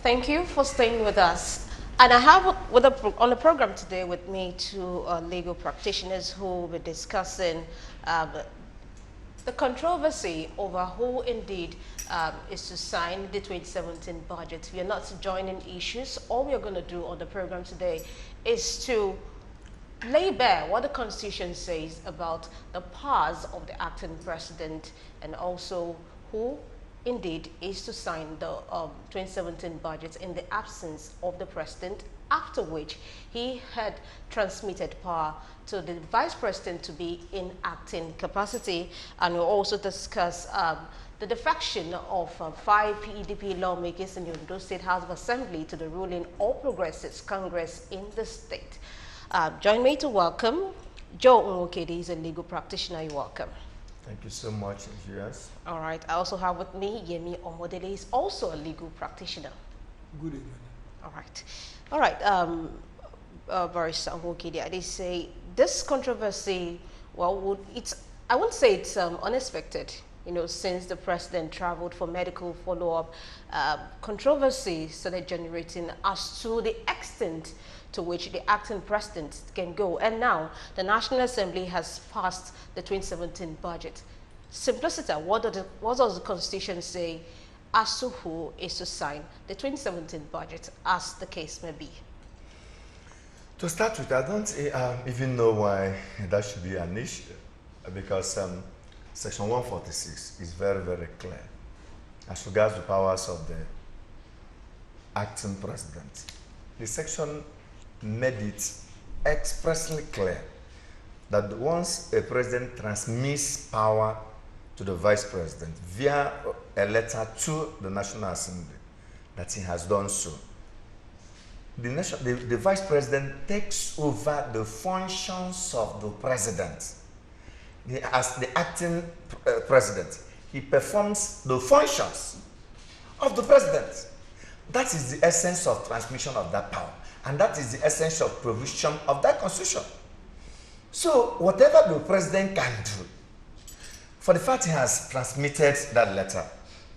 Thank you for staying with us. And I have on the program today with me two legal practitioners who will be discussing the controversy over who indeed is to sign the 2017 budget. We are not joining issues. All we are going to do on the program today is to lay bare what the Constitution says about the powers of the acting president and also who indeed is to sign the 2017 budget in the absence of the president, after which he had transmitted power to the vice president to be in acting capacity. And we'll also discuss the defection of 5 PEDP lawmakers in the Ondo State House of Assembly to the ruling All Progressives Congress in the state. Join me to welcome Joe Nwokedi. He's a legal practitioner. You're welcome. Thank you so much, Julius. All right. I also have with me Yemi Omodele. He's also a legal practitioner. Good evening. All right. All right. Barrister Nwokedi, they say this controversy, well, I won't say it's unexpected, you know, since the president traveled for medical follow-up. Controversy started generating as to the extent to which the acting president can go. And now the National Assembly has passed the 2017 budget. Simplicity, what does the Constitution say as to who is to sign the 2017 budget, as the case may be? To start with, I don't even know why that should be an issue, because Section 146 is very, very clear as regards the powers of the acting president. The section made it expressly clear that once a president transmits power to the vice president via a letter to the National Assembly, that he has done so, the vice president takes over the functions of the president. As the acting president, he performs the functions of the president. That is the essence of transmission of that power. And that is the essence of provision of that constitution. So whatever the president can do, for the fact he has transmitted that letter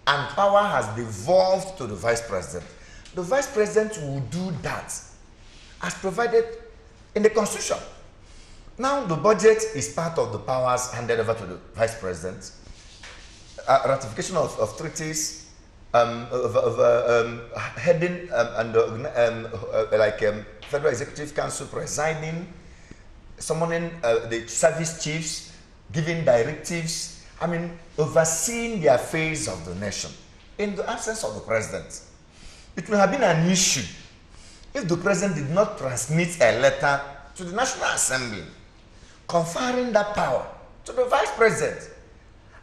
and power has devolved to the vice president will do that as provided in the constitution. Now the budget is part of the powers handed over to the vice president. Ratification of treaties, heading Federal Executive Council presiding, summoning the service chiefs, giving directives, overseeing the affairs of the nation in the absence of the president. It may have been an issue if the president did not transmit a letter to the National Assembly conferring that power to the vice president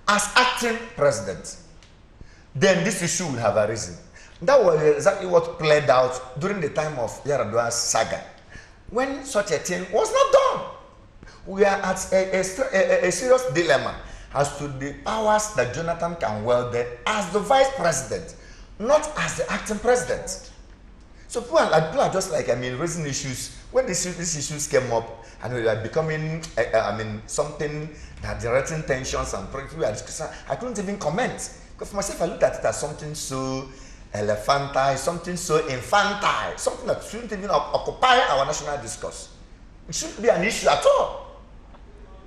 as acting president. Then this issue would have arisen. That was exactly what played out during the time of Yaradua's saga, when such a thing was not done. We are at a serious dilemma as to the powers that Jonathan can wield as the vice president, not as the acting president. So people are just like, raising issues. When these issues came up and we are becoming, something that generating tensions and I couldn't even comment. Because for myself, I looked at it as something so elephantine, something so infantile, something that shouldn't even occupy our national discourse. It shouldn't be an issue at all.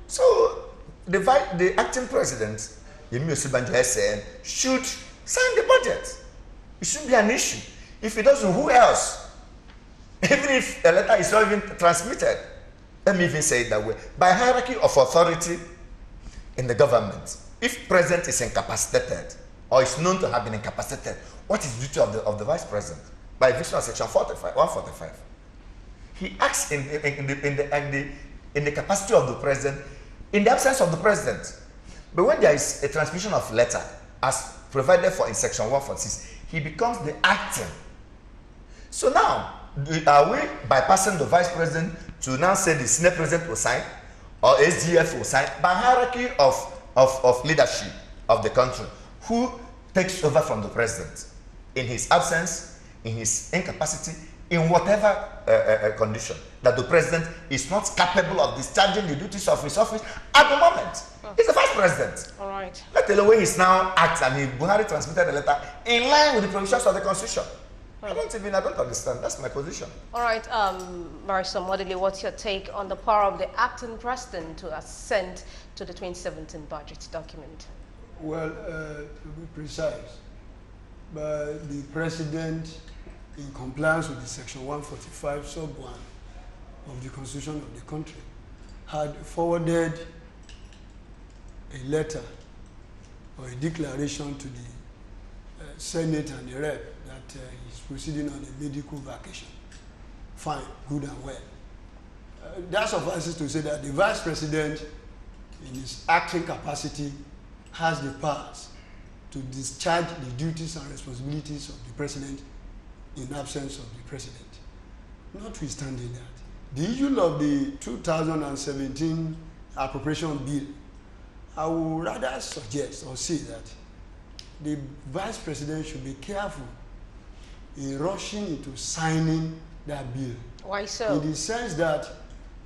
So the acting president, Yemi Osinbajo SN, should sign the budget. It shouldn't be an issue. If he doesn't, who else? Even if a letter is not even transmitted, let me even say it that way. By hierarchy of authority in the government, if president is incapacitated or is known to have been incapacitated, what is the duty of the vice president? By virtue of Section 145. He acts in the capacity of the president in the absence of the president. But when there is a transmission of letter as provided for in Section 146, he becomes the acting. So now, are we bypassing the vice president to now say the Senate president will sign or SGF will sign by hierarchy of leadership of the country? Who takes over from the president in his absence, in his incapacity, in whatever condition that the president is not capable of discharging the duties of his office at the moment? He's the vice president. All right. Let the way he's now acts, and Buhari transmitted the letter in line with the provisions of the constitution. I don't understand. That's my position. All right, Marisol Modely, what's your take on the power of the acting president to assent to the 2017 budget document? Well, to be precise, but the president, in compliance with the section 145 sub 1 of the constitution of the country, had forwarded a letter or a declaration to the Senate and the Rep that he's proceeding on a medical vacation. Fine, good and well. That suffices to say that the vice president, in his acting capacity, has the powers to discharge the duties and responsibilities of the president in absence of the president. Notwithstanding that, the issue of the 2017 appropriation bill, I would rather suggest or say that the vice president should be careful in rushing into signing that bill. Why so? In the sense that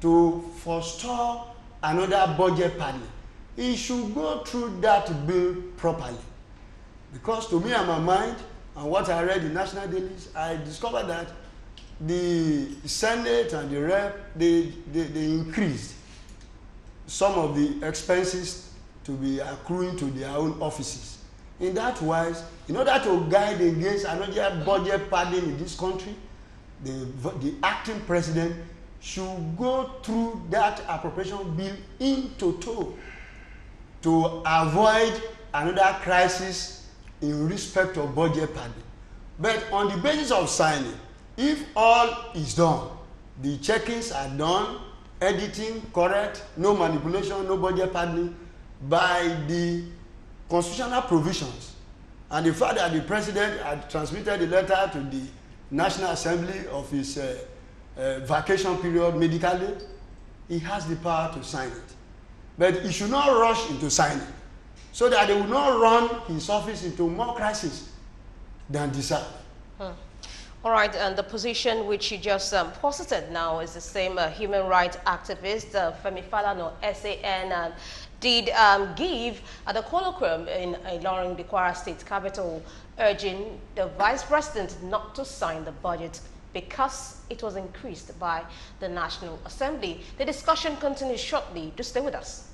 to forestall another budget padding, he should go through that bill properly. Because to me and my mind, and what I read in national dailies, I discovered that the Senate and the Rep, they increased some of the expenses to be accruing to their own offices. In that wise, in order to guide against another budget padding in this country, the acting president should go through that appropriation bill in toto to avoid another crisis in respect of budget padding. But on the basis of signing, if all is done, the checkings are done, editing correct, no manipulation, no budget padding, by the constitutional provisions, and the fact that the president had transmitted the letter to the National Assembly of his vacation period medically, he has the power to sign it. But he should not rush into signing, so that they will not run his office into more crisis than deserved. All right, and the position which you just posited now is the same human rights activist, Femi Falana, SAN, did give at the colloquium in Ilorin, the Kwara State capital, urging the vice president not to sign the budget because it was increased by the National Assembly. The discussion continues shortly. Do stay with us.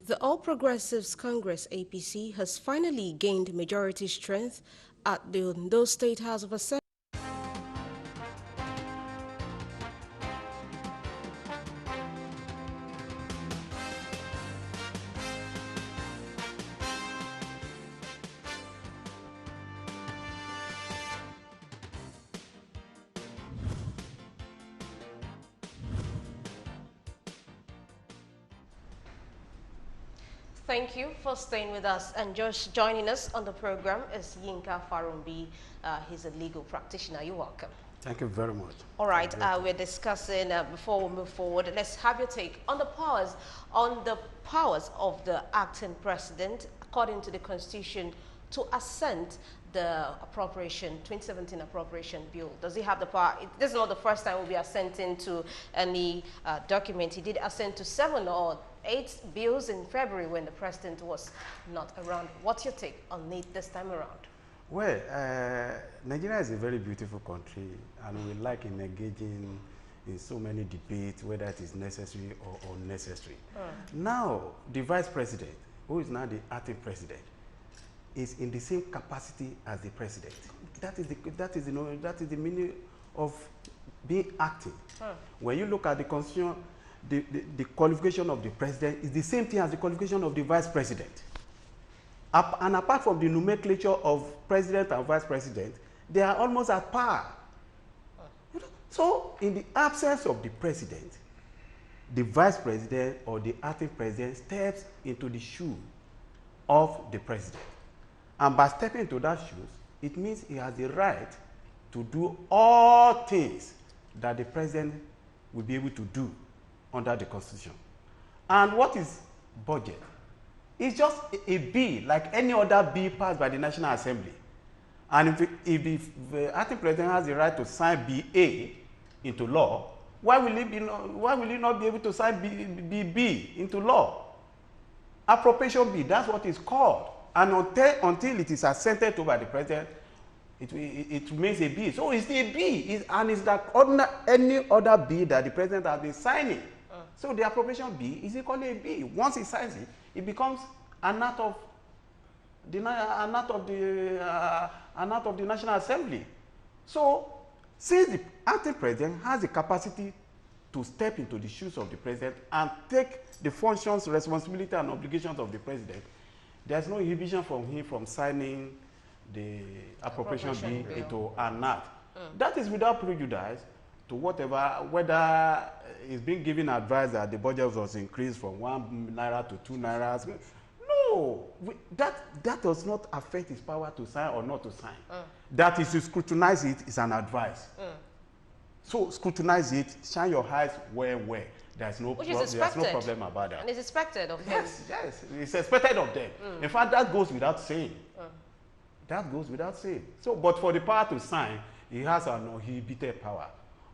The All Progressives Congress APC has finally gained majority strength at the Ondo State House of Assembly. Thank you for staying with us, and just joining us on the program is Yinka Farumbi. He's a legal practitioner. You're welcome. Thank you very much. All right, we're discussing, before we move forward, let's have your take on the powers of the acting president, according to the Constitution, to assent the 2017 appropriation bill. Does he have the power? This is not the first time we'll be assenting to any document. He did assent to 7 or 8 bills in February when the president was not around. What's your take on it this time around? Well, Nigeria is a very beautiful country, and we like engaging in so many debates, whether it is necessary or unnecessary. Now, the vice president, who is now the acting president, is in the same capacity as the president. That is the meaning of being acting. When you look at the Constitution, the qualification of the president is the same thing as the qualification of the vice president. And apart from the nomenclature of president and vice president, they are almost at par. So, in the absence of the president, the vice president or the acting president steps into the shoe of the president. And by stepping into that shoes, it means he has the right to do all things that the president will be able to do under the Constitution. And what is budget? It's just a bill, like any other bill passed by the National Assembly. And if the acting president has the right to sign BA into law, why will he not be able to sign BB into law? Appropriation bill, that's what it's called. And until it is assented to by the president, it remains a bill. So it's a bill, and it's like any other bill that the president has been signing. So the appropriation bill is equally a bill. Once he signs it, it becomes an act of the National Assembly. So since the acting president has the capacity to step into the shoes of the president and take the functions, responsibility, and obligations of the president, there's no inhibition from him from signing the appropriation bill into an act. That is without prejudice to whether he's been given advice that the budget was increased from 1 naira to 2 naira. No, that does not affect his power to sign or not to sign. That is to scrutinize it is an advice. So scrutinize it, shine your eyes where. There's no problem about that. And it's expected of him. Yes, it's expected of them. In fact, that goes without saying. That goes without saying. So, but for the power to sign, he has an uninhibited power.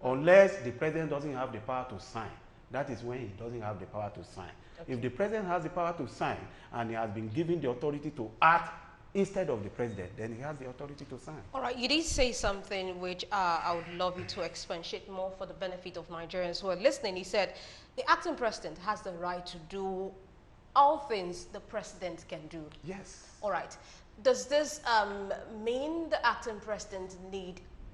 Unless the president doesn't have the power to sign, that is when he doesn't have the power to sign. Okay. If the president has the power to sign and he has been given the authority to act instead of the president, then he has the authority to sign. All right, you did say something which I would love you to expatiate more for the benefit of Nigerians who are listening. He said the acting president has the right to do all things the president can do. Yes. All right. Does this mean the acting president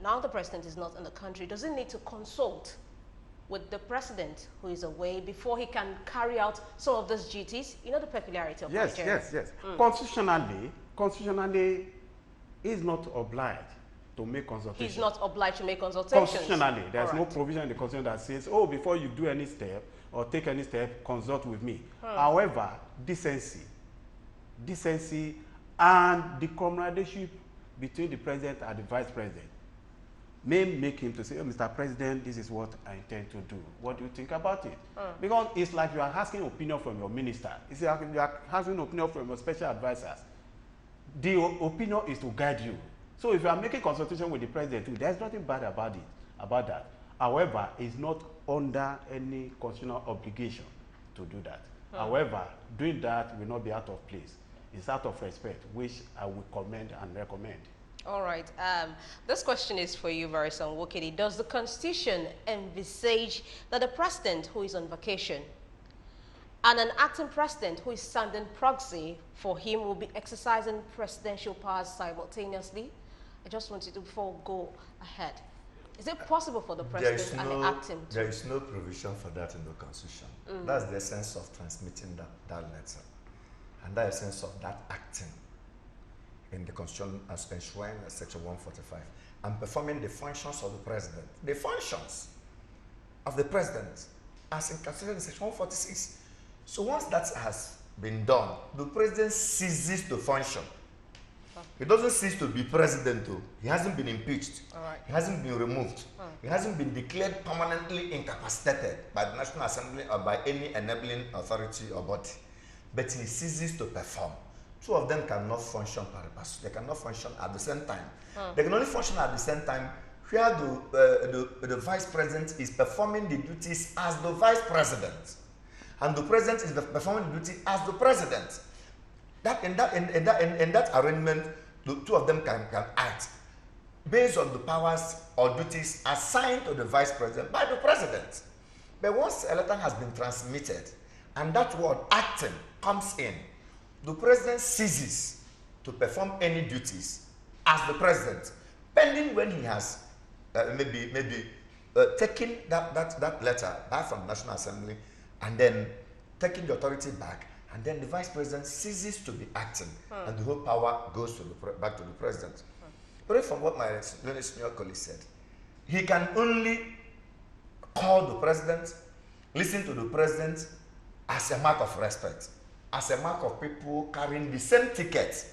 now the president is not in the country, does he need to consult with the president who is away before he can carry out some of those duties? You know the peculiarity of Nigeria. Yes. Constitutionally, he's not obliged to make consultations. He's not obliged to make consultations. Constitutionally, there's no provision in the Constitution that says, oh, before you do any step or take any step, consult with me. However, decency and the camaraderie between the president and the vice president may make him to say, oh, Mr. President, this is what I intend to do. What do you think about it? Because it's like you are asking opinion from your minister. It's like you are asking opinion from your special advisors. The opinion is to guide you. So if you are making consultation with the president too, there's nothing bad about that. However, it's not under any constitutional obligation to do that. However, doing that will not be out of place. It's out of respect, which I would commend and recommend. All right. This question is for you, Varisan Wokedi. Does the Constitution envisage that the president who is on vacation and an acting president who is standing proxy for him will be exercising presidential powers simultaneously? I just wanted to, before we go ahead, is it possible for the president and the acting to? There is no provision for that in the Constitution. That's the essence of transmitting that letter. And that essence of that acting in the Constitution as enshrined in Section 145 and performing the functions of the president. The functions of the president as considered in Section 146. So once that has been done, the president ceases to function. He doesn't cease to be president though. He hasn't been impeached. He hasn't been removed. He hasn't been declared permanently incapacitated by the National Assembly or by any enabling authority or body. But he ceases to perform. Two of them cannot function pari passu. They cannot function at the same time. They can only function at the same time where the vice president is performing the duties as the vice president, and the president is performing the duty as the president. In that arrangement, the two of them can act based on the powers or duties assigned to the vice president by the president. But once a letter has been transmitted and that word acting comes in, the president ceases to perform any duties as the president, pending when he has maybe taken that letter back from the National Assembly and then taking the authority back, and then the vice president ceases to be acting, and the whole power goes to back to the president. But from what my senior colleague said, he can only call the president, listen to the president as a mark of respect, as a mark of people carrying the same ticket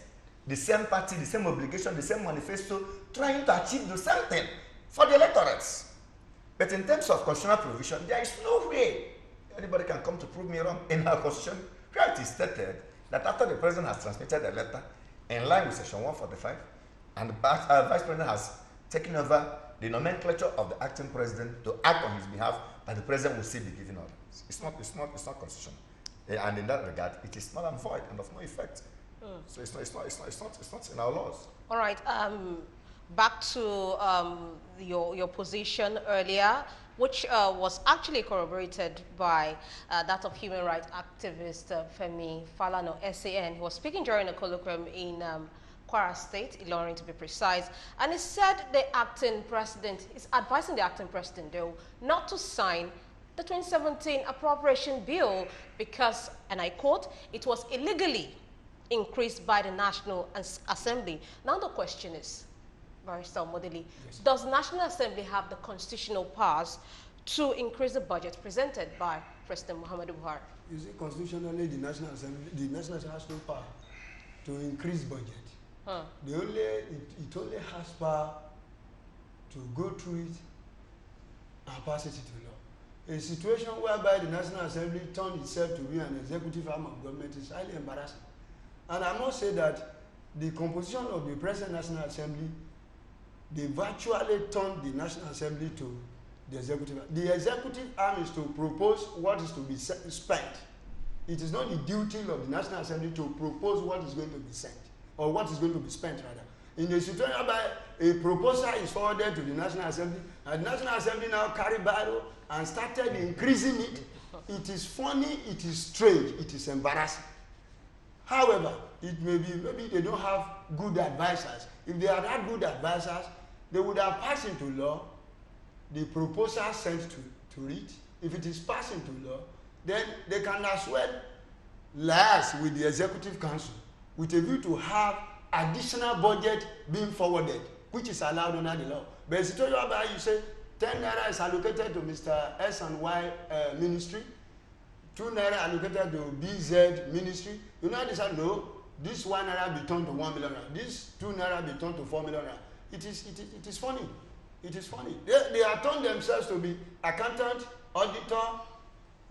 the same party, the same obligation, the same manifesto, trying to achieve the same thing for the electorates. But in terms of constitutional provision, there is no way anybody can come to prove me wrong. In our constitution, where it is stated that after the president has transmitted a letter in line with section 145, and the vice president has taken over the nomenclature of the acting president to act on his behalf, that the president will still be giving orders. It's not constitutional. And in that regard, it is null and void and of no effect. So it's not in our laws. All right. Back to your position earlier, which was actually corroborated by that of human rights activist Femi Falana, SAN. He was speaking during a colloquium in Kwara State, Ilorin to be precise, and he said the acting president is advising the acting president, though, not to sign the 2017 appropriation bill because, and I quote, it was illegally increased by the National Assembly. Now the question is, Barrister Modeli, yes, does the National Assembly have the constitutional powers to increase the budget presented by President Muhammadu Buhari? You see, constitutionally, the National Assembly, the National Assembly has no power to increase budget. It only has power to go through it and pass it into law. A situation whereby the National Assembly turned itself to be an executive arm of government is highly embarrassing. And I must say that the composition of the present National Assembly, they virtually turned the National Assembly to the executive arm. The executive arm is to propose what is to be spent. It is not the duty of the National Assembly to propose what is going to be sent, or what is going to be spent, rather. In the situation whereby a proposal is forwarded to the National Assembly, and the National Assembly now carry barrel and started increasing it, it is funny, it is strange, it is embarrassing. However, it may be, maybe they don't have good advisors. If they had had good advisors, they would have passed into law the proposal sent to it. If it is passed into law, then they can as well liaise with the Executive Council with a view to have additional budget being forwarded, which is allowed under the law. But it's told you about, you say 10 naira is allocated to Mr. S and Y ministry, 2 naira allocated to BZ ministry. You know, they said, no, this 1 naira be turned to 1 million naira, this 2 naira be turned to 4 million naira. It is funny. It is funny. They have turned themselves to be accountant, auditor,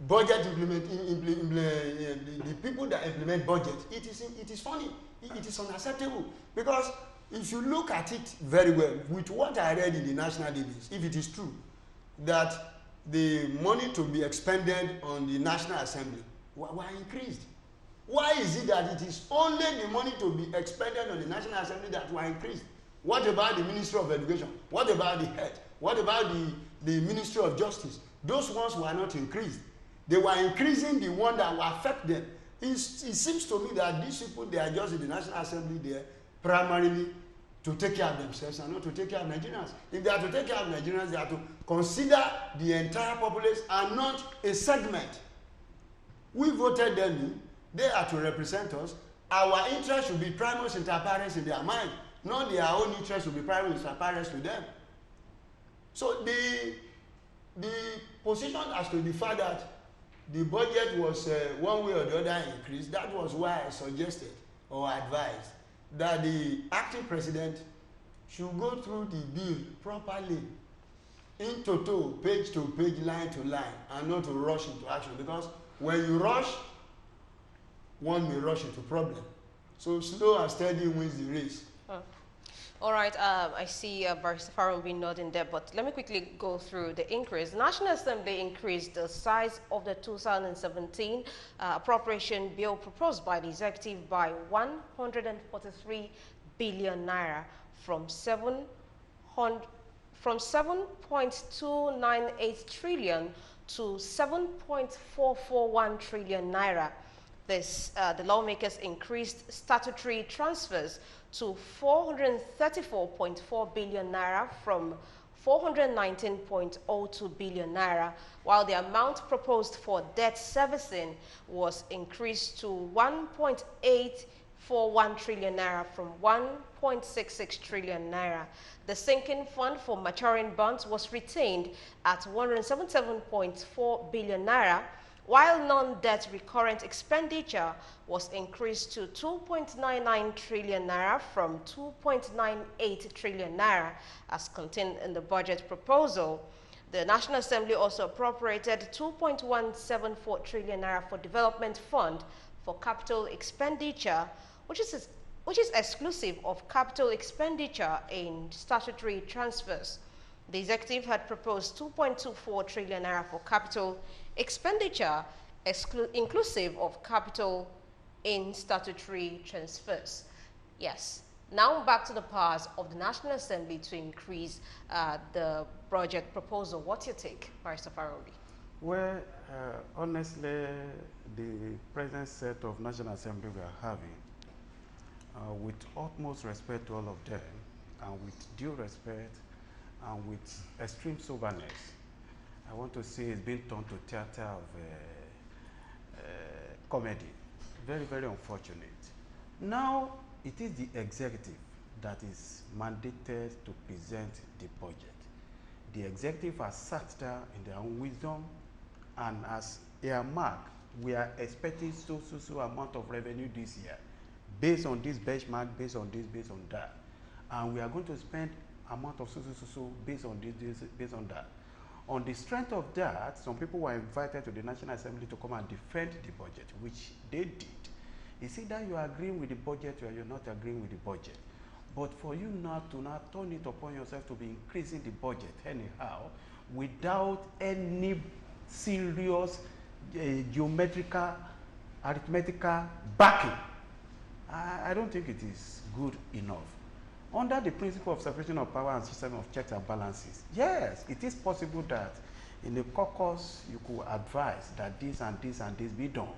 budget the people that implement budget. It is funny. It is unacceptable, because if you look at it very well, with what I read in the national database, if it is true that the money to be expended on the National Assembly were increased, why is it that it is only the money to be expended on the National Assembly that were increased? What about the Ministry of Education? What about the Health? What about the Ministry of Justice? Those ones were not increased. They were increasing the one that will affect them. It seems to me that these people, they are just in the National Assembly there primarily to take care of themselves and not to take care of Nigerians. If they are to take care of Nigerians, they are to consider the entire populace and not a segment. We voted them in. They are to represent us. Our interest should be primus inter pares in their mind, not their own interest should be primus inter pares to them. So the position as to the fact that the budget was one way or the other increased, that was why I suggested or advised that the acting president should go through the bill properly, in total, page to page, line to line, and not to rush into action, because when you rush, one may rush into problem. So slow and steady wins the race. All right, I see Barrister Farron being nodding there, but let me quickly go through the increase. The National Assembly increased the size of the 2017 appropriation bill proposed by the executive by 143 billion naira from 7.298 trillion to 7.441 trillion naira. The lawmakers increased statutory transfers to 434.4 billion naira from 419.02 billion naira, while the amount proposed for debt servicing was increased to 1.841 trillion naira from 1.66 trillion naira. The sinking fund for maturing bonds was retained at 177.4 billion naira, while non-debt recurrent expenditure was increased to 2.99 trillion naira from 2.98 trillion naira as contained in the budget proposal. The National Assembly also appropriated 2.174 trillion naira for development fund for capital expenditure, which is exclusive of capital expenditure in statutory transfers. The executive had proposed 2.24 trillion naira for capital expenditure, inclusive of capital in statutory transfers. Yes. Now back to the powers of the National Assembly to increase the budget proposal. What's your take, Barrister Farodi? Well, honestly, the present set of National Assembly we are having, with utmost respect to all of them, and with due respect, and with extreme soberness, I want to say it's been turned to theater of comedy. Very, very unfortunate. Now, it is the executive that is mandated to present the budget. The executive has sat down in their own wisdom, and as earmarked, we are expecting so amount of revenue this year, based on this benchmark, based on this, based on that. And we are going to spend amount of so based on this, based on that. On the strength of that, some people were invited to the National Assembly to come and defend the budget, which they did. It's either you are agreeing with the budget or you're not agreeing with the budget. But for you not to turn it upon yourself to be increasing the budget anyhow, without any serious geometrical, arithmetical backing, I don't think it is good enough. Under the principle of separation of power and system of checks and balances, yes, it is possible that in the caucus you could advise that this and this and this be done.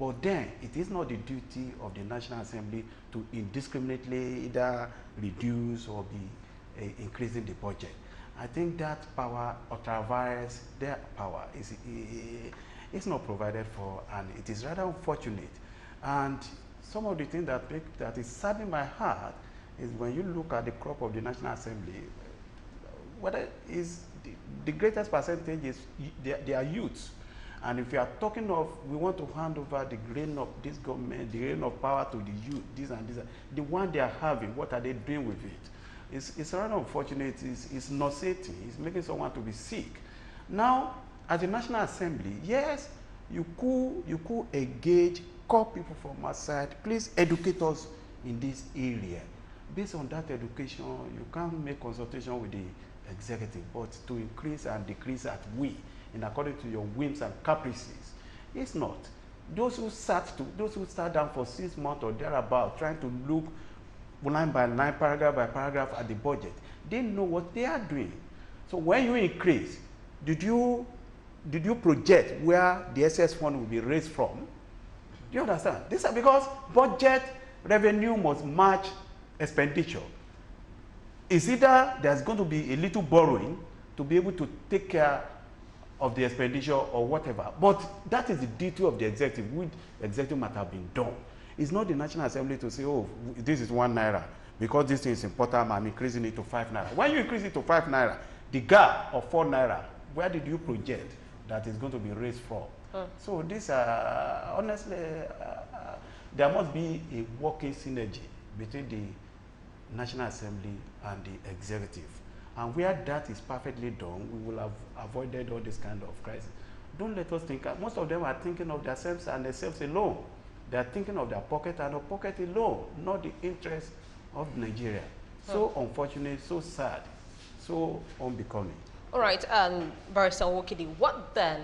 But then it is not the duty of the National Assembly to indiscriminately either reduce or be increasing the budget. I think that power ultraviates their power. It's not provided for, and it is rather unfortunate. And some of the things that is saddening my heart is when you look at the crop of the National Assembly, whether is the greatest percentage is they are youths. And if you are talking of, we want to hand over the grain of this government, the grain of power to the youth, this and this, the one they are having, what are they doing with it? It's rather unfortunate, it's nauseating, it's making someone to be sick. Now, at the National Assembly, yes, you could engage, call people from outside, please educate us in this area. Based on that education, you can't make consultation with the executive, but to increase and decrease at will, in according to your whims and caprices. It's not. Those who sat down for 6 months or thereabout, trying to look line by line, paragraph by paragraph at the budget, they know what they are doing. So when you increase, did you project where the excess fund will be raised from? Do you understand? This is because budget revenue must match expenditure. It's either there's going to be a little borrowing to be able to take care of the expenditure or whatever. But that is the duty of the executive, which executive might have been done. It's not the National Assembly to say, oh, this is 1 naira. Because this thing is important, I'm increasing it to 5 naira. When you increase it to 5 naira, the gap of 4 naira, where did you project that is going to be raised from? So this, honestly, there must be a working synergy between the National Assembly and the executive. And where that is perfectly done, we will have avoided all this kind of crisis. Don't let us think, most of them are thinking of themselves and themselves alone. They are thinking of their pocket and their pocket alone, not the interest of Nigeria. So unfortunate, so sad, so unbecoming. All right, Barrister Wokidi, what then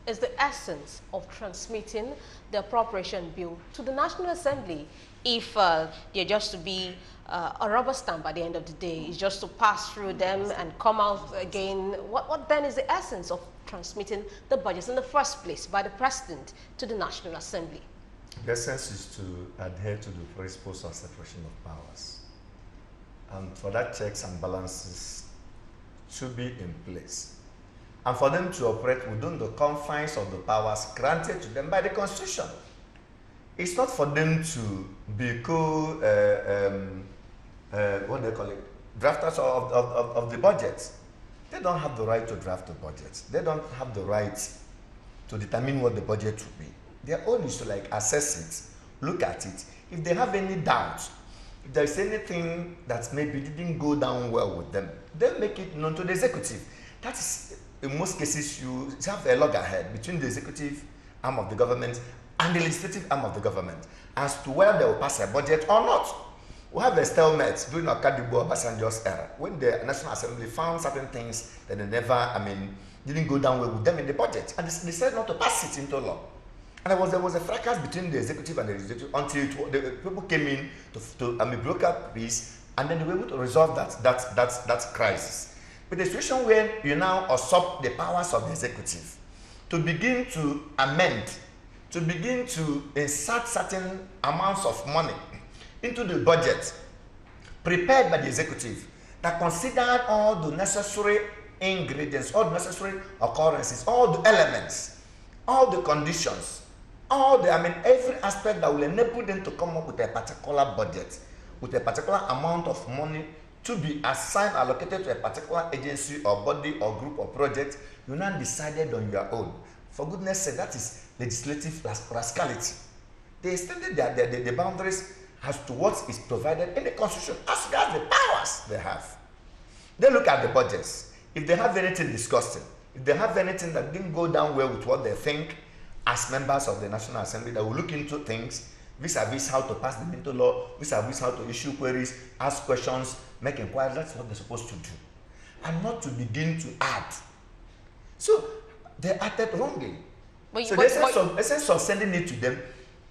is the essence of transmitting the appropriation bill to the National Assembly if they're just to be a rubber stamp at the end of the day? It's just to pass through them and come out again. What then is the essence of transmitting the budgets in the first place by the President to the National Assembly? The essence is to adhere to the principles of separation of powers. And for that, checks and balances should be in place. And for them to operate within the confines of the powers granted to them by the Constitution. It's not for them to be what they call it, drafters of the budget. They don't have the right to draft the budget. They don't have the right to determine what the budget will be. Their own is to like assess it, look at it. If they have any doubt, if there is anything that maybe didn't go down well with them, they'll make it known to the executive. That is, in most cases, you have a loggerhead between the executive arm of the government and the legislative arm of the government as to whether they will pass a budget or not. We have a stalemate during Okadibo Obasanjo's era when the National Assembly found certain things that they never, didn't go down well with them in the budget, and they decided not to pass it into law. And there was a fracas between the executive and the legislative until the people came in to broke up peace, and then they were able to resolve that crisis. But the situation where you now usurp the powers of the executive to begin to amend, to begin to insert certain amounts of money into the budget prepared by the executive that considered all the necessary ingredients, all the necessary occurrences, all the elements, all the conditions, every aspect that will enable them to come up with a particular budget, with a particular amount of money to be assigned, allocated to a particular agency or body or group or project. You now decided on your own. For goodness sake, that is legislative rascality. They extended the boundaries as to what is provided in the Constitution, as regards the powers they have. They look at the budgets. If they have anything disgusting, if they have anything that didn't go down well with what they think as members of the National Assembly, that will look into things, vis-a-vis how to pass them into law, vis-a-vis how to issue queries, ask questions, make inquiries. That's what they're supposed to do. And not to begin to add. So they acted wrongly. So the essence of sending it to them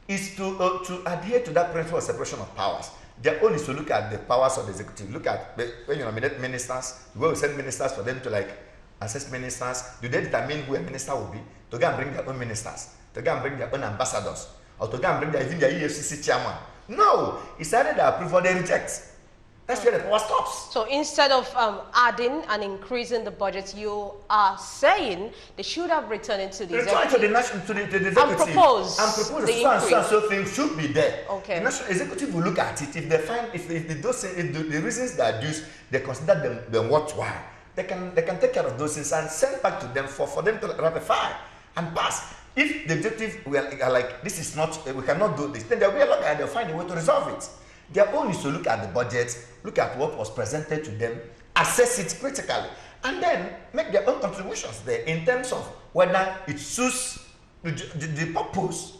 is to adhere to that principle of separation of powers. Their own is to look at the powers of the executive. Look at when you nominate ministers, you go send ministers for them to like assess ministers. Do they determine who a minister will be? To go and bring their own ministers, to go and bring their own ambassadors, or to go and bring even their EFCC chairman. No, it's either they approve or they reject. That's where the power stops. So instead of adding and increasing the budget, you are saying they should have returned it to the executive. To the executive. And propose so things should be there. Okay. The national executive will look at it. If they find, if the reasons they are used, they consider them worthwhile, they can take care of those things and send back to them for them to ratify and pass. If the executive are like, this is not, we cannot do this, then they'll be allowed and they'll find a way to resolve it. Their own is to look at the budget, look at what was presented to them, assess it critically, and then make their own contributions there in terms of whether it suits the purpose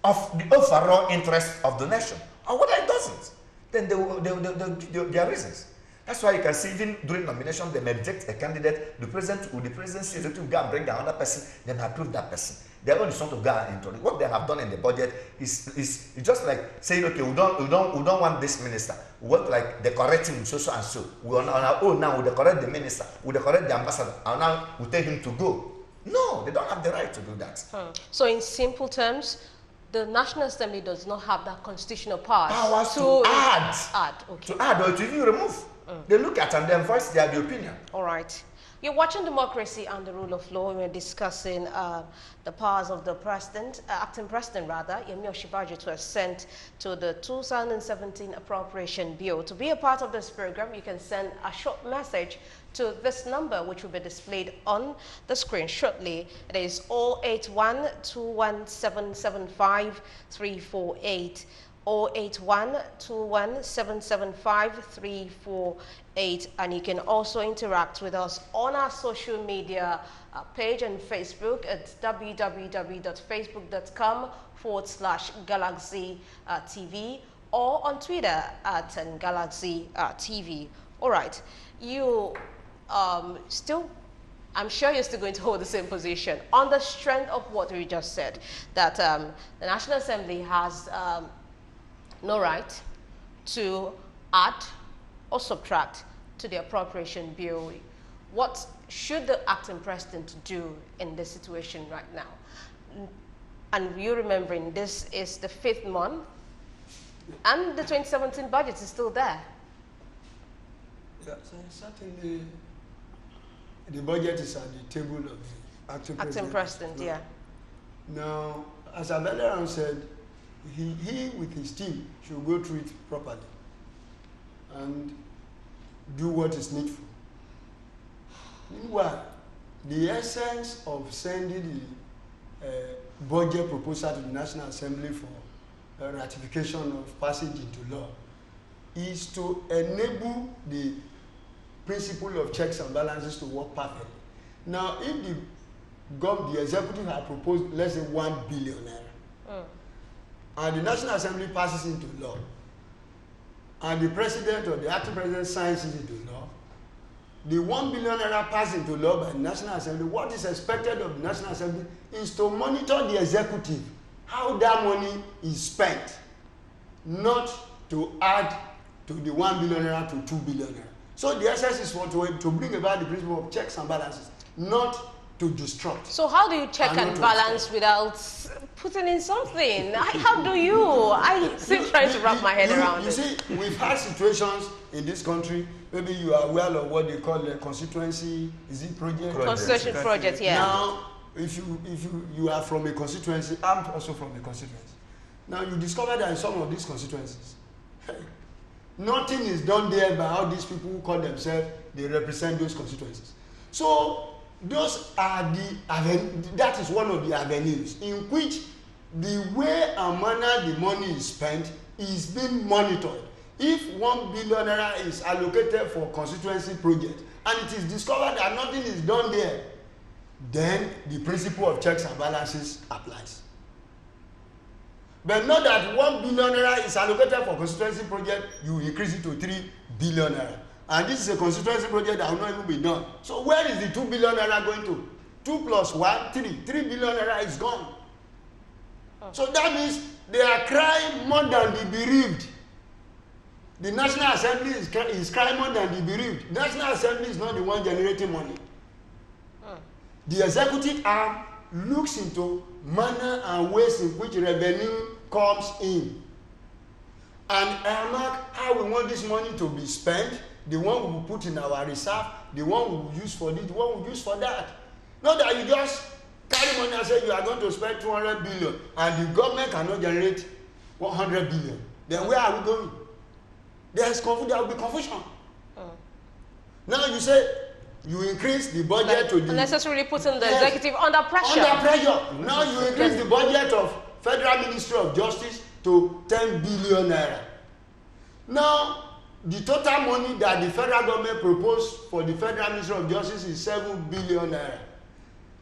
of the overall interest of the nation, or whether it doesn't. Then they'll give their reasons. That's why you can see even during nomination, they may reject a candidate, the presidency executive go and bring another person, then approve that person. Their own is not to go and introduce. What they have done in the budget is just like saying, okay, we don't want this minister. We want like decorate him so and so. We on our own now, we decorate the minister, we decorate the ambassador, and now we tell him to go. No, they don't have the right to do that. So in simple terms, the National Assembly does not have that constitutional powers to add. Okay. To add or to even remove. They look at and then voice their opinion. All right. You're watching Democracy and the Rule of Law. We're discussing the powers of the president, acting president rather, Yemi Osinbajo, to assent to the 2017 appropriation bill. To be a part of this program, you can send a short message to this number, which will be displayed on the screen shortly. It is 081-21775-348. 081-21775-348, and you can also interact with us on our social media page and Facebook at www.facebook.com/Galaxy TV or on Twitter at Galaxy TV. All right, you still, I'm sure you're still going to hold the same position on the strength of what we just said, that the National Assembly has no right to add or subtract to the appropriation bill. What should the acting president do in this situation right now? And you remembering, this is the 5th month, and the 2017 budget is still there. Yeah, so certainly the budget is at the table of the acting president. Yeah. Now, as I earlier said, he with his team should go through it properly and do what is needful. Meanwhile, the essence of sending budget proposal to the National Assembly for ratification of passage into law is to enable the principle of checks and balances to work perfectly. Now, if the executive had proposed, let's say, 1 billion naira, and the National Assembly passes into law, and the president or the acting president signs it into law, the 1 billion naira passed into law by the National Assembly, what is expected of the National Assembly is to monitor the executive, how that money is spent, not to add to the 1 billion naira to 2 billion naira. So the essence is to bring about the principle of checks and balances, not to disrupt. So how do you check and balance without putting in something? How do you? I still trying to wrap my head around it. You see, we've had situations in this country, maybe you are aware of what they call a constituency, is it project? Constitution project, yeah. Now, if you are from a constituency, I'm also from a constituency. Now you discover that in some of these constituencies, nothing is done there by all these people who call themselves, they represent those constituencies. So those are that is one of the avenues in which the way and manner the money is spent is being monitored. If 1 billion naira is allocated for constituency project and it is discovered that nothing is done there, then the principle of checks and balances applies. But not that 1 billion naira is allocated for constituency project, you increase it to 3 billion naira. And this is a constituency project that will not even be done. So where is the 2 billion naira going to? 2 plus 1, 3. 3 billion naira is gone. So that means they are crying more than the bereaved. The National Assembly is crying more than the bereaved. The National Assembly is not the one generating money. The executive arm looks into manner and ways in which revenue comes in and earmark how we want this money to be spent, the one we will put in our reserve, the one we will use for this, the one we will use for that. Not that you just carry money and say you are going to spend 200 billion and the government cannot generate 100 billion. Then where are we going? There will be confusion. Now you say you increase the budget to the unnecessarily putting the executive under pressure. Under pressure. Now you increase the budget of Federal Ministry of Justice to 10 billion naira. Now the total money that the federal government proposed for the Federal Ministry of Justice is 7 billion naira.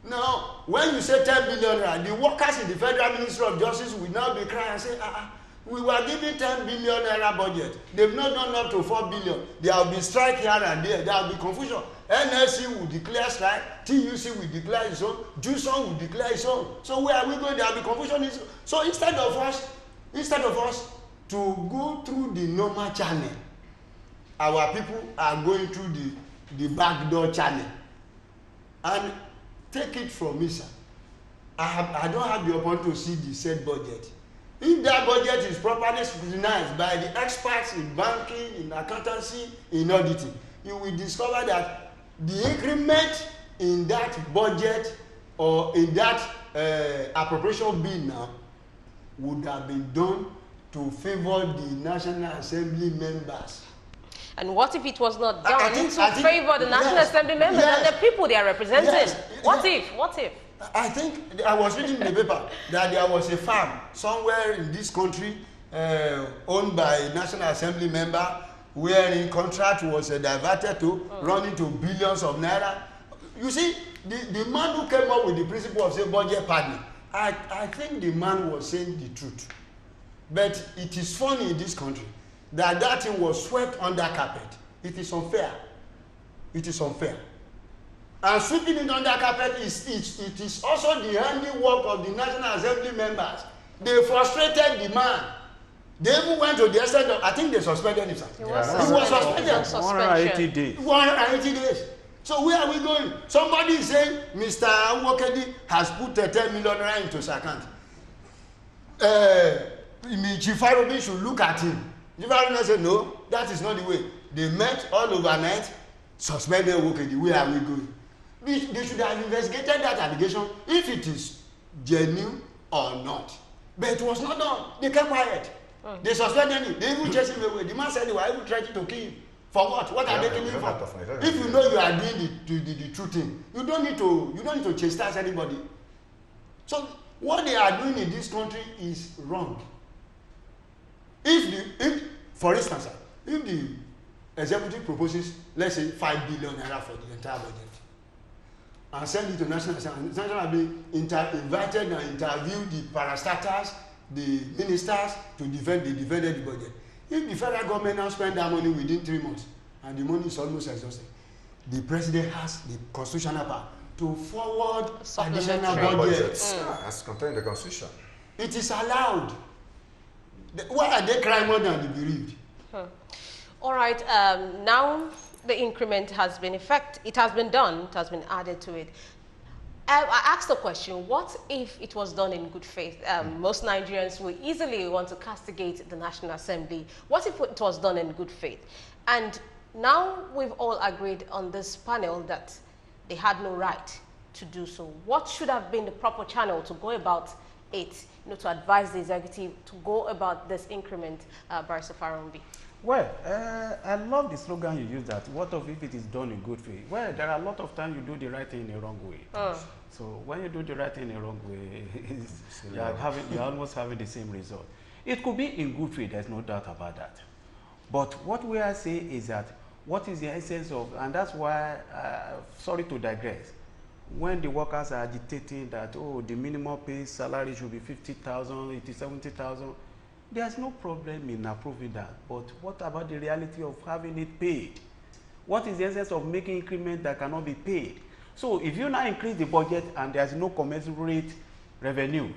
Now when you say 10 billion naira, the workers in the Federal Ministry of Justice will now be crying and say, we were given 10 billion naira budget. They've not done up to 4 billion. There will be strike here and there. There will be confusion. NSC will declare strike. TUC will declare its own. JUSON will declare its own. So where are we going? There will be confusion. So instead of us to go through the normal channel, our people are going through the backdoor channel. And take it from me, sir. I don't have the opportunity to see the said budget. If that budget is properly scrutinized by the experts in banking, in accountancy, in auditing, you will discover that the increment in that budget or in that appropriation bill now would have been done to favor the National Assembly members. And what if it was not done to favor the National Assembly members and the people they are representing? What if? I think I was reading in the paper that there was a farm somewhere in this country owned by a National Assembly member where in contract was diverted to running to billions of naira. You see, the man who came up with the principle of say budget padding, I think the man was saying the truth. But it is funny in this country that thing was swept under carpet. It is unfair. It is unfair. And sweeping it under carpet it is also the handiwork of the National Assembly members. They frustrated the man. They even went to the extent of, I think they suspended him. He was suspended. 180 days. 180 days. So where are we going? Somebody is saying Mr. Nwokedi has put 10 million rand into his account. Chief Arobi should look at him. Chief Arobi said, no, that is not the way. They met all overnight, suspended Nwokedi. Where are we going? They should have investigated that allegation if it is genuine or not. But it was not done. They kept quiet. They suspended him. They even chased him away. The man said they were even trying to kill him. For what? What are they killing him for? If you know you are doing the true thing, you don't need to chastise anybody. So what they are doing in this country is wrong. If for instance, if the executive proposes, let's say 5 billion naira for the entire budget, and send it to National Assembly, National Assembly invited and interviewed the parastatals, the ministers to defend the budget. If the federal government now spend that money within 3 months, and the money is almost exhausted, the president has the constitutional power to forward additional budgets. As contained in the constitution. It is allowed. Why are they crying more than the bereaved? All right. Now the increment has been it has been done. It has been added to it. I asked the question: what if it was done in good faith? Most Nigerians will easily want to castigate the National Assembly. What if it was done in good faith? And now we've all agreed on this panel that they had no right to do so. What should have been the proper channel to go about it, to advise the executive to go about this increment, Barrister Farombi? Well, I love the slogan you use, that what if it is done in good faith? Well, there are a lot of times you do the right thing in the wrong way. So when you do the right thing in the wrong way, you're almost having the same result. It could be in good faith, there's no doubt about that. But what we are saying is that what is the essence of, and that's why, sorry to digress, when the workers are agitating that, oh, the minimum pay salary should be 50,000, it is 70,000, there's no problem in approving that. But what about the reality of having it paid? What is the essence of making increment that cannot be paid? So if you now increase the budget and there's no commensurate revenue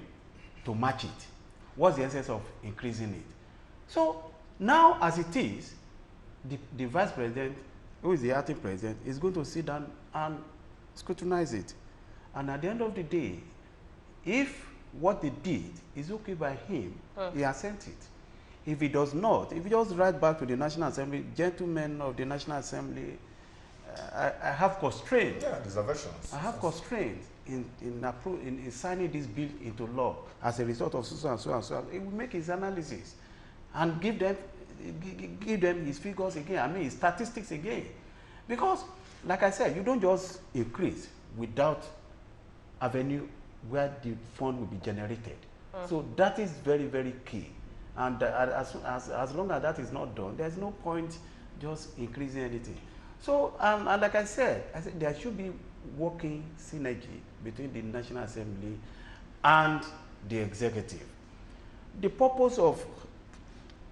to match it, what's the essence of increasing it? So now, as it is, the vice president, who is the acting president, is going to sit down and scrutinize it. And at the end of the day, if what they did is okay by him, he assents it. If he does not, if he just write back to the National Assembly, gentlemen of the National Assembly, I have constraints. Yeah, reservations. I have constraints in signing this bill into law as a result of so and so and so. He will make his analysis and give them his figures again. I mean, his statistics again. Because, like I said, you don't just increase without avenue where the fund will be generated. So that is very, very key. And as long as that is not done, there's no point just increasing anything. So, and like I said, there should be working synergy between the National Assembly and the executive. The purpose of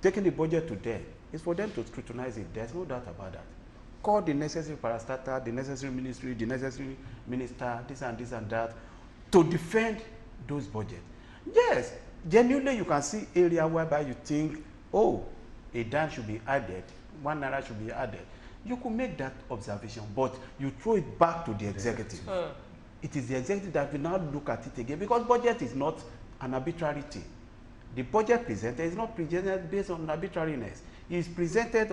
taking the budget to them is for them to scrutinize it. There's no doubt about that. Call the necessary parastatal, the necessary ministry, the necessary minister, this and that, to defend those budgets. Yes, genuinely you can see area whereby you think, oh, a dime should be added, 1 naira should be added. You could make that observation, but you throw it back to the executive. It is the executive that will now look at it again, because budget is not an arbitrarity. The budget presented is not presented based on arbitrariness. It is presented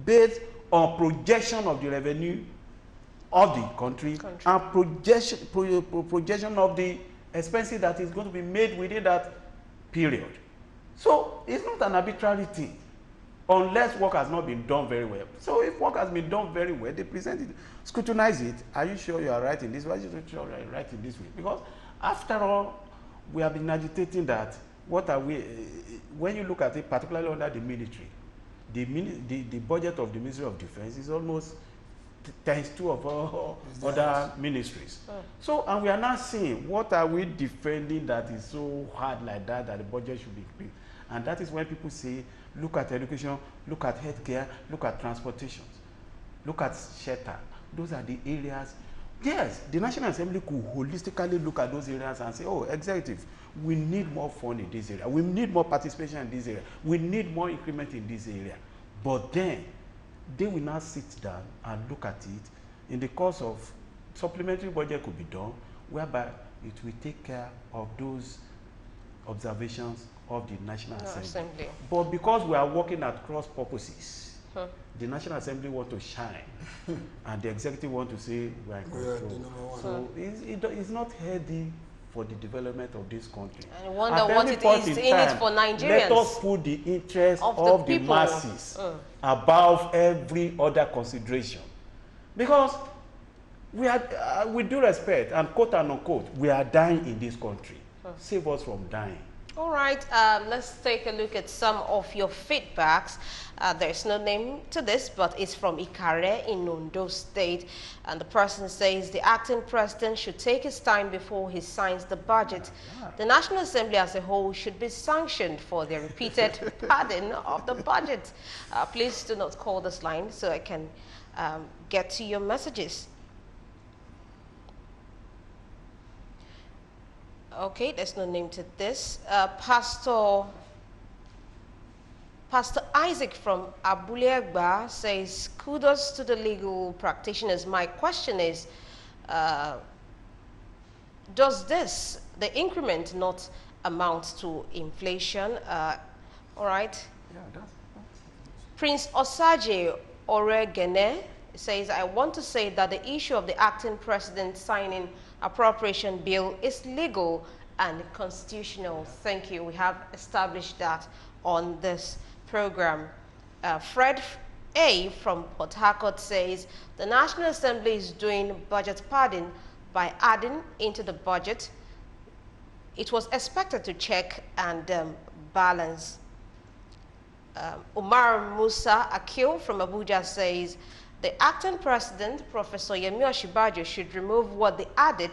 based on projection of the revenue of the country. And projection of the expenses that is going to be made within that period. So it's not an arbitrarity unless work has not been done very well. So if work has been done very well, they present it, scrutinize it. Are you sure you are right in this way? Are you sure you are right in this way? Because after all, we have been agitating that. What are we, when you look at it, particularly under the military, the budget of the Ministry of Defense is almost times 2 of all other ministries. So, and we are now seeing, what are we defending that is so hard like that the budget should be increased? And that is when people say, look at education, look at healthcare, look at transportation, look at shelter. Those are the areas. Yes, the National Assembly could holistically look at those areas and say, oh, executive, we need more fund in this area. We need more participation in this area. We need more increment in this area. But then, they will now sit down and look at it. In the course of supplementary budget could be done, whereby it will take care of those observations of the National Assembly. But because we are working at cross purposes, the National Assembly want to shine, and the executive want to say we are in control. So it's not healthy for the development of this country. And I wonder what it is in it for Nigerians. Let us put the interest of the masses above every other consideration. Because We are, with due respect, and quote and unquote, we are dying in this country. Save us from dying. All right, let's take a look at some of your feedbacks. There's no name to this, but it's from Ikare in Ondo State. And the person says the acting president should take his time before he signs the budget. The National Assembly as a whole should be sanctioned for their repeated padding of the budget. Please do not call this line so I can get to your messages. Okay, there's no name to this. Pastor Isaac from Abulegba says, kudos to the legal practitioners. My question is, does the increment not amount to inflation? All right. Yeah, that's Prince Osaje Oregene says, I want to say that the issue of the acting president signing appropriation bill is legal and constitutional. Thank you. We have established that on this program. Fred A. from Port Harcourt says, the National Assembly is doing budget padding by adding into the budget. It was expected to check and balance. Umar Musa Akil from Abuja says, the acting president, Professor Yemi Osinbajo, should remove what they added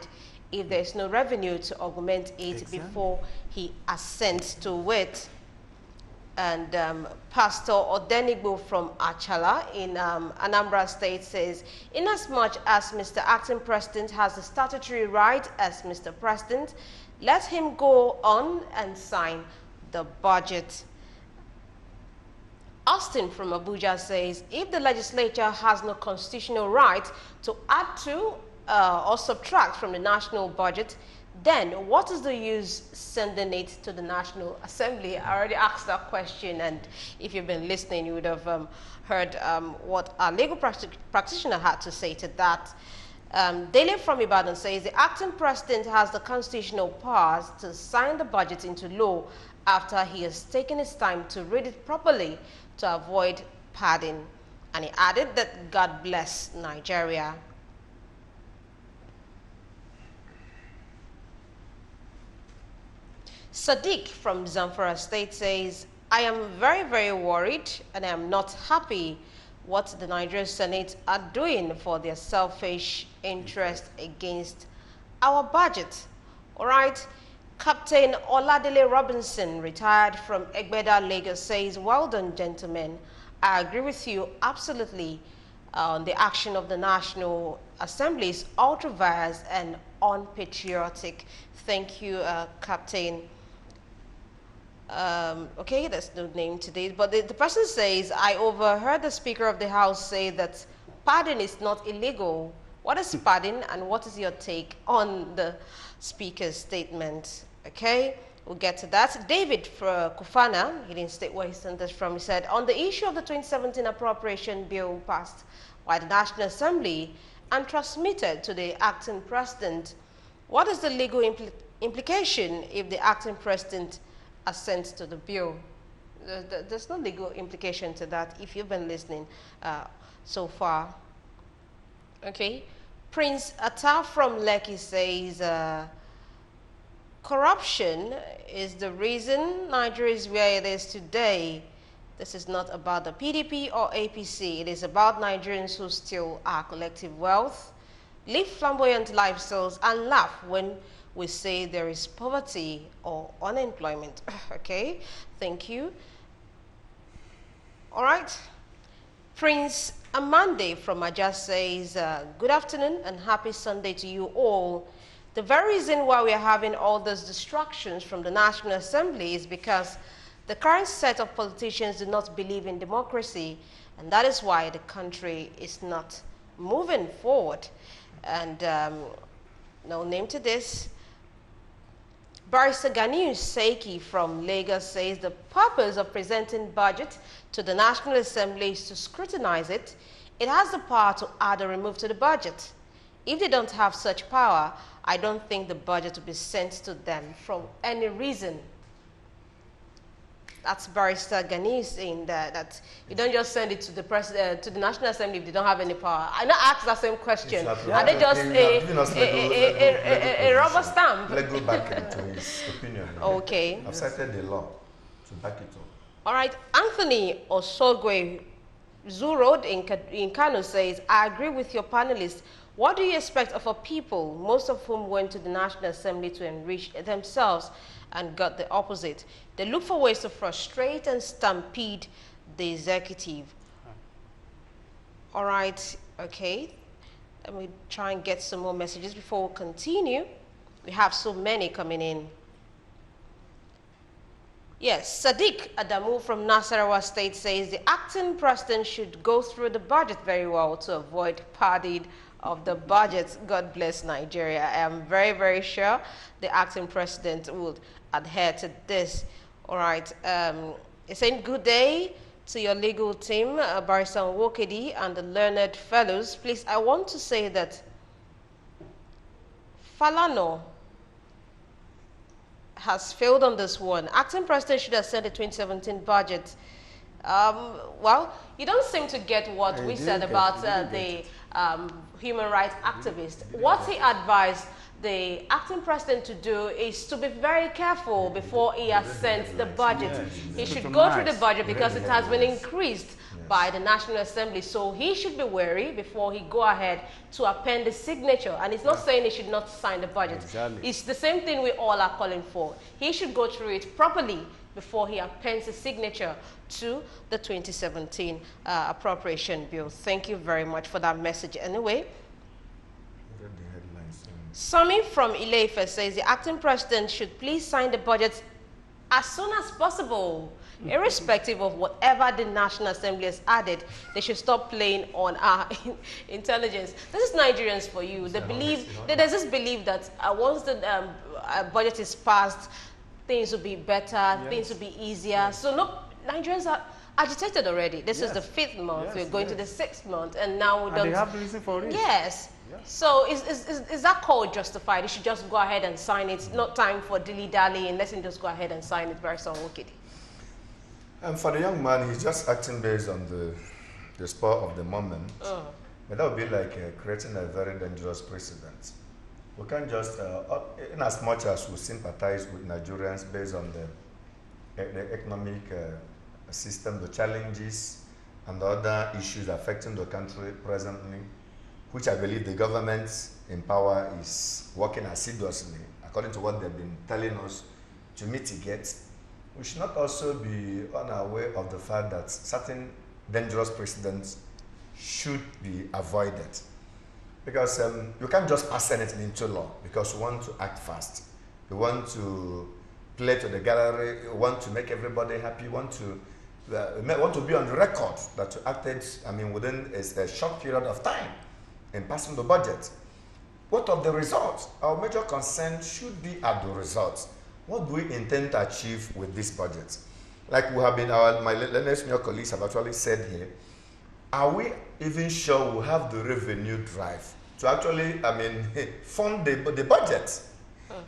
if there is no revenue to augment it before he assents to it. And Pastor Odenigbo from Achala in Anambra State says, inasmuch as Mr. Acting President has the statutory right as Mr. President, let him go on and sign the budget. Austin from Abuja says, if the legislature has no constitutional right to add to or subtract from the national budget, then what is the use sending it to the National Assembly? I already asked that question, and if you've been listening, you would have heard what our legal practitioner had to say to that. Dele from Ibadan says, the acting president has the constitutional powers to sign the budget into law after he has taken his time to read it properly to avoid padding. And he added that God bless Nigeria. Sadiq from Zamfara State says, I am very, very worried and I am not happy what the Nigerian Senate are doing for their selfish interest against our budget. All right. Captain Oladele Robinson, retired from Egbeda, Lagos, says, well done, gentlemen. I agree with you absolutely on the action of the National Assembly is ultra-vires and unpatriotic. Thank you, Captain. Okay, there's no name today, but the person says, I overheard the Speaker of the House say that padding is not illegal. What is padding, and what is your take on the Speaker's statement? Okay, we'll get to that. David for Kufana, he didn't state where he sent this from, he said, on the issue of the 2017 appropriation bill passed by the National Assembly and transmitted to the acting president, what is the legal implication if the acting president assents to the bill? There's no legal implication to that if you've been listening so far. Okay. Prince Atta from Lekki says, corruption is the reason Nigeria is where it is today. This is not about the PDP or APC. It is about Nigerians who steal our collective wealth, live flamboyant lifestyles, and laugh when we say there is poverty or unemployment. Okay, thank you. All right. Prince Amande from Aja says, good afternoon and happy Sunday to you all. The very reason why we are having all those distractions from the National Assembly is because the current set of politicians do not believe in democracy, and that is why the country is not moving forward. And no name to this. Barrister Ganiu Seiki from Lagos says the purpose of presenting budget to the National Assembly is to scrutinize it. It has the power to add or remove to the budget. If they don't have such power, I don't think the budget will be sent to them for any reason. That's Barrister Gani saying that you don't just send it to the president, to the National Assembly if they don't have any power. I not asked that same question. Are they just a rubber stamp? Let's go back into his opinion. Okay. I've cited the law to back it up. All right. Anthony Osogwe Zoo Road in Kano says, I agree with your panelists. What do you expect of our people, most of whom went to the National Assembly to enrich themselves and got the opposite? They look for ways to frustrate and stampede the executive. All right, okay. Let me try and get some more messages before we continue. We have so many coming in. Yes, Sadiq Adamu from Nasarawa State says the acting president should go through the budget very well to avoid padding of the budget. God bless Nigeria. I am very, very sure the acting president would adhere to this. All right. It's saying good day to your legal team, Barrister Nwokedi and the learned fellows. Please, I want to say that Falano has failed on this one. Acting president should have sent the 2017 budget. Well, you don't seem to get what we said about the human rights activist. What he advised the acting president to do is to be very careful before he has sent the budget. He should go through the budget because it has been increased by the National Assembly. So he should be wary before he go ahead to append the signature. And it's not saying he should not sign the budget. Exactly. It's the same thing we all are calling for. He should go through it properly before he appends his signature to the 2017 appropriation bill. Thank you very much for that message. Anyway, Sami from Ileife says the acting president should please sign the budget as soon as possible. Irrespective of whatever the National Assembly has added, they should stop playing on our intelligence. This is Nigerians for you. They believe, there's this belief that once the budget is passed, things will be better, things will be easier. So look, Nigerians are agitated already. This is the 5th month. We're going to the 6th month, and now we don't. They have the reason for it. Yes. So is that call justified? You should just go ahead and sign it. Not time for dilly-dally, and let him just go ahead and sign it. Very Nwokedi. For the young man, he's just acting based on the spur of the moment. But that would be like creating a very dangerous precedent. We can't just, in as much as we sympathize with Nigerians based on the economic system, the challenges, and the other issues affecting the country presently, which I believe the government in power is working assiduously, according to what they've been telling us, to mitigate. We should not also be unaware of the fact that certain dangerous precedents should be avoided. Because you can't just pass anything into law because you want to act fast. You want to play to the gallery, you want to make everybody happy, you want to be on the record that you acted, within a short period of time in passing the budget. What of the results? Our major concern should be at the results. What do we intend to achieve with this budget? Like we have been, my learned colleagues have actually said here, are we even sure we have the revenue drive to actually, fund the budget?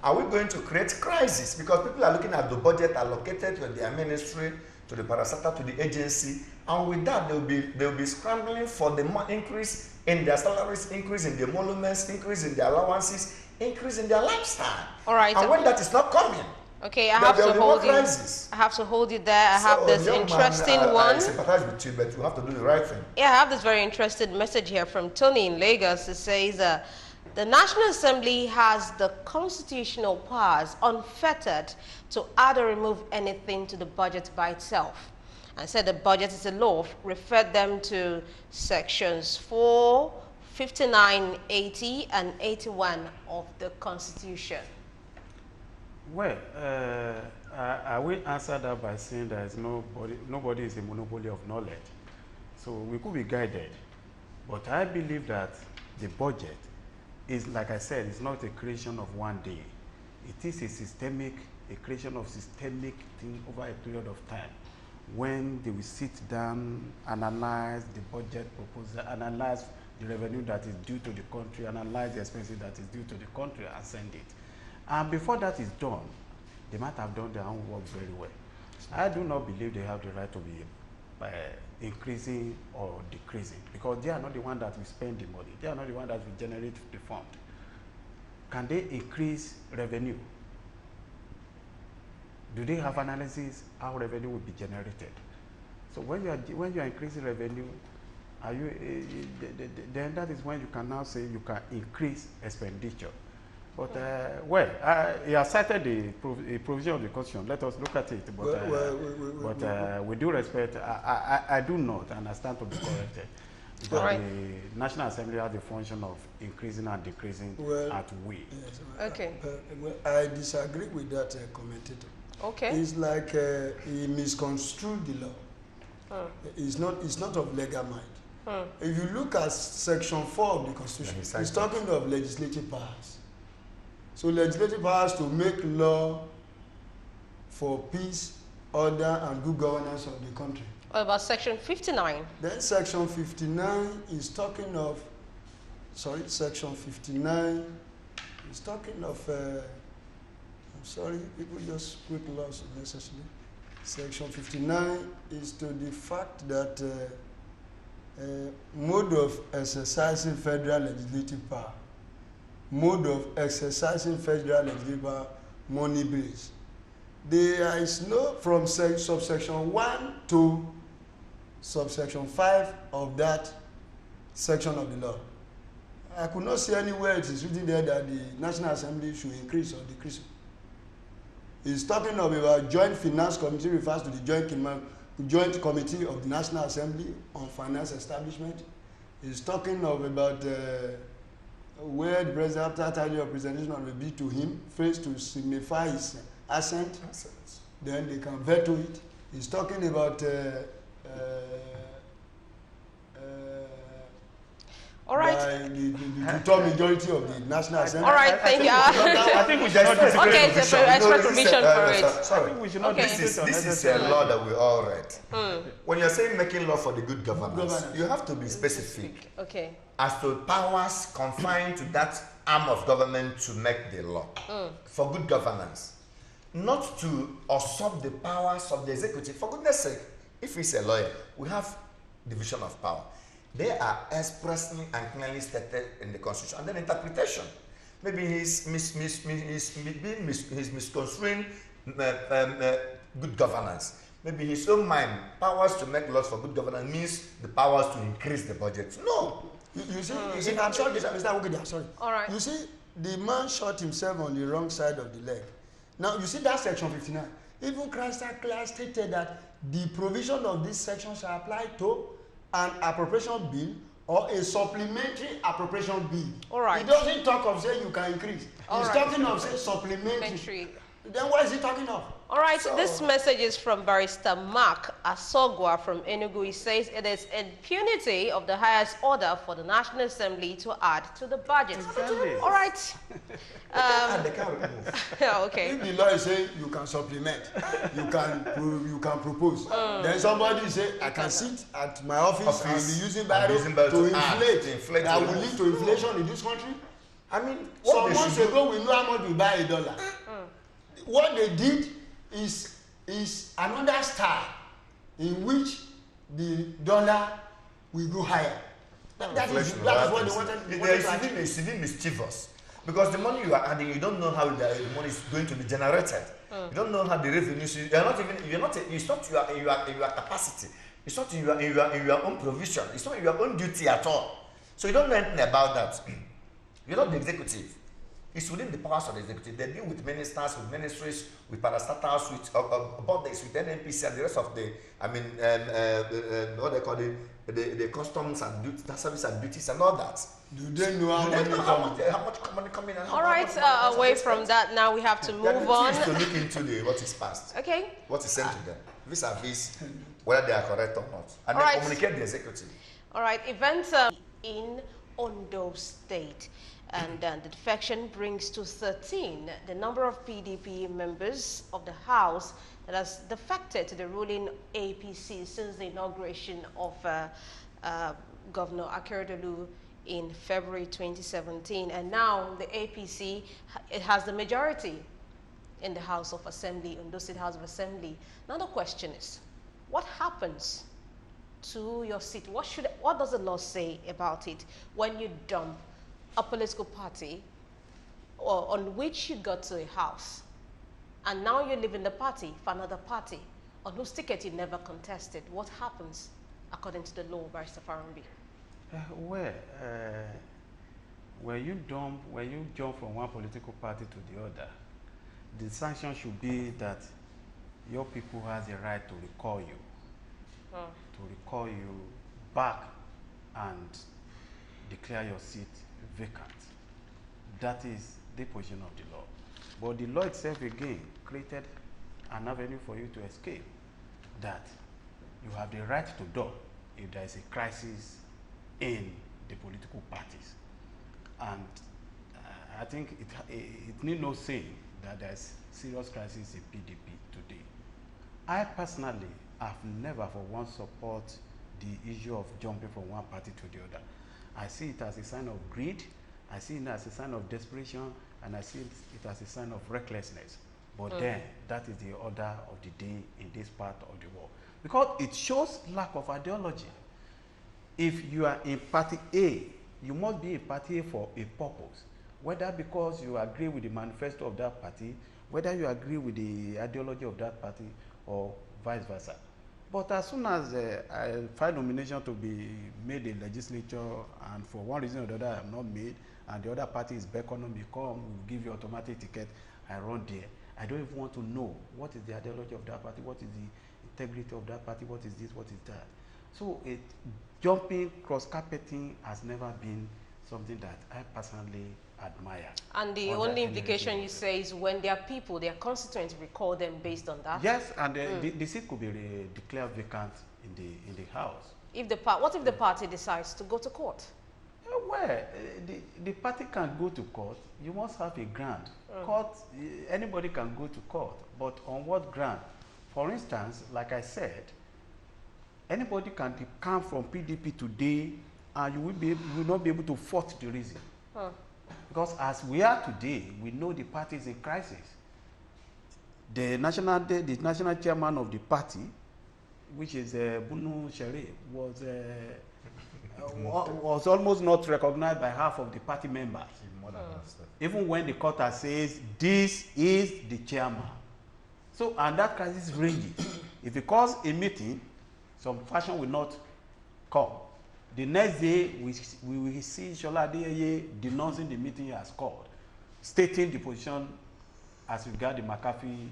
Are we going to create crisis? Because people are looking at the budget allocated to their ministry, to the parastatal, to the agency, and with that they'll be scrambling for the increase in their salaries, increase in their emoluments, increase in their allowances, increase in their lifestyle. All right. And when that is not coming, okay, I have to hold you. I have to hold you there. I have this interesting one. I sympathize with you, but you have to do the right thing. Yeah, I have this very interesting message here from Tony in Lagos. It says, the National Assembly has the constitutional powers unfettered to add or remove anything to the budget by itself. And said the budget is a law, referred them to sections 4, 59, 80, and 81 of the Constitution. Well, I will answer that by saying there is nobody is a monopoly of knowledge. So we could be guided. But I believe that the budget is, like I said, it's not a creation of one day. It is a creation of systemic thing over a period of time, when they will sit down, analyze the budget proposal, analyze the revenue that is due to the country, analyze the expenses that is due to the country, and send it. And before that is done, they might have done their own work very well. I do not believe they have the right to be increasing or decreasing, because they are not the one that will spend the money. They are not the one that will generate the fund. Can they increase revenue? Do they have analysis how revenue will be generated? So when you are increasing revenue, then that is when you can now say you can increase expenditure. But he has cited the provision of the Constitution. Let us look at it. But with due respect, I do not, and I stand to be corrected. That the National Assembly has the function of increasing and decreasing at will. Yes, Okay. I disagree with that commentator. Okay. It's like he misconstrued the law. It's not of legal mind. If you look at Section 4 of the Constitution, it's talking of legislative powers. So legislative powers to make law for peace, order, and good governance of the country. What about Section 59? Then Section 59 is talking of, Section 59 is talking of, I'm sorry, people just quick loss necessarily. Section 59 is to the fact that mode of exercising federal legislative power. Mode of exercising federal legislative power, money bills. There is no, from subsection 1 to subsection 5 of that section of the law. I could not see anywhere it is written there that the National Assembly should increase or decrease. It's talking about Joint Finance Committee, refers to the Joint Committee of the National Assembly on Finance Establishment. It's talking about where the president, after title of presentation will be to him, first to signify his assent, then they can veto it. He's talking about all right. The top majority of the National Assembly. All right, thank you. I think we should not okay, it's an extra provision for it. Sorry, we should not Okay. this is a law that we all read. When you're saying making law for the good governance, you have to be specific Okay. as to powers confined to that arm of government to make the law for good governance, not to usurp the powers of the executive. For goodness sake, if he's a lawyer, we have division of power. They are expressly and clearly stated in the Constitution. And then interpretation. Maybe he's misconstruing good governance. Maybe his own mind, powers to make laws for good governance means the powers to increase the budget. No. You see, I'm sorry, Mr. Ogidi, I'm sorry. All right. You see, the man shot himself on the wrong side of the leg. Now, you see that section 59. Even Christ class stated that the provision of this section shall apply to an appropriation bill or a supplementary appropriation bill. All right. He doesn't talk of saying you can increase. All He's right. talking of saying supplementary. Then what is he talking of? All right, So- this message is from Barrister Mark Asogwa from Enugu. He says it is impunity of the highest order for the National Assembly to add to the budget. Exactly. All right. And they can't remove. Yeah, okay. If the law is saying you can supplement, you can propose. Then somebody say I can sit at my office and be using barrel to inflate. That will lead to inflation in this country. I mean, Some months ago, we know how much we buy $1. What they did is another style in which the dollar will go higher. That is what they wanted. It's even mischievous. Because the money you are adding, you don't know how the money is going to be generated. You don't know how the revenues. It's not your capacity. It's not in your own provision. It's not your own duty at all. So you don't know anything about that. You're not the executive. It's within the powers of the executive. They deal with ministers, with ministries, with parastatals, with bodies, with NNPC and the rest of the, what they call the customs and duties, service and duties and all that. Do they know how much money coming in? All right, away from that, now we have to move on. To look into what is passed. Okay. What is sent to them, vis-a-vis whether they are correct or not, and All then right. communicate the executive. All right, events in Ondo State. And the defection brings to 13 the number of PDP members of the House that has defected to the ruling APC since the inauguration of Governor Akeredolu in February 2017. And now the APC, it has the majority. in the House of Assembly, Ondo State House of Assembly. Now the question is, what happens to your seat? What does the law say about it when you dump a political party or on which you got to a house, and now you're leaving the party for another party on whose ticket you never contested? What happens according to the law, Barrister Farambi? When you jump from one political party to the other, the sanction should be that your people has the right to recall you, back and declare your seat vacant. That is the position of the law. But the law itself again created an avenue for you to escape, that you have the right to dump if there is a crisis in the political parties. And I think it need no saying that there's serious crisis in PDP today. I personally have never for once support the issue of jumping from one party to the other. I see it as a sign of greed, I see it as a sign of desperation, and I see it as a sign of recklessness. But then, that is the order of the day in this part of the world. Because it shows lack of ideology. If you are in party A, you must be in party A for a purpose. Whether because you agree with the manifesto of that party, whether you agree with the ideology of that party, or vice versa. But as soon as I file nomination to be made a legislature, and for one reason or the other I am not made, and the other party is beckoning me, come, we'll give you automatic ticket, I run there. I don't even want to know what is the ideology of that party, what is the integrity of that party, what is this, what is that. So jumping, cross-carpeting has never been something that I personally admire. And the only implication you say is when their people, their constituents, recall them based on that? Yes, and the seat could be declared vacant in the House. What if the party decides to go to court? Well, the party can go to court. You must have a ground. Court, anybody can go to court, but on what ground? For instance, like I said, anybody can come from PDP today, and you will not be able to fault the reason. Because as we are today, we know the party is in crisis. The national chairman of the party, which is Bunu Sherif, was almost not recognized by half of the party members. Even when the court says this is the chairman. So, and that crisis ranges. If he calls a meeting, some faction will not come. The next day, we will see Shola Adeyeye denouncing the meeting he has called, stating the position as regards the McAfee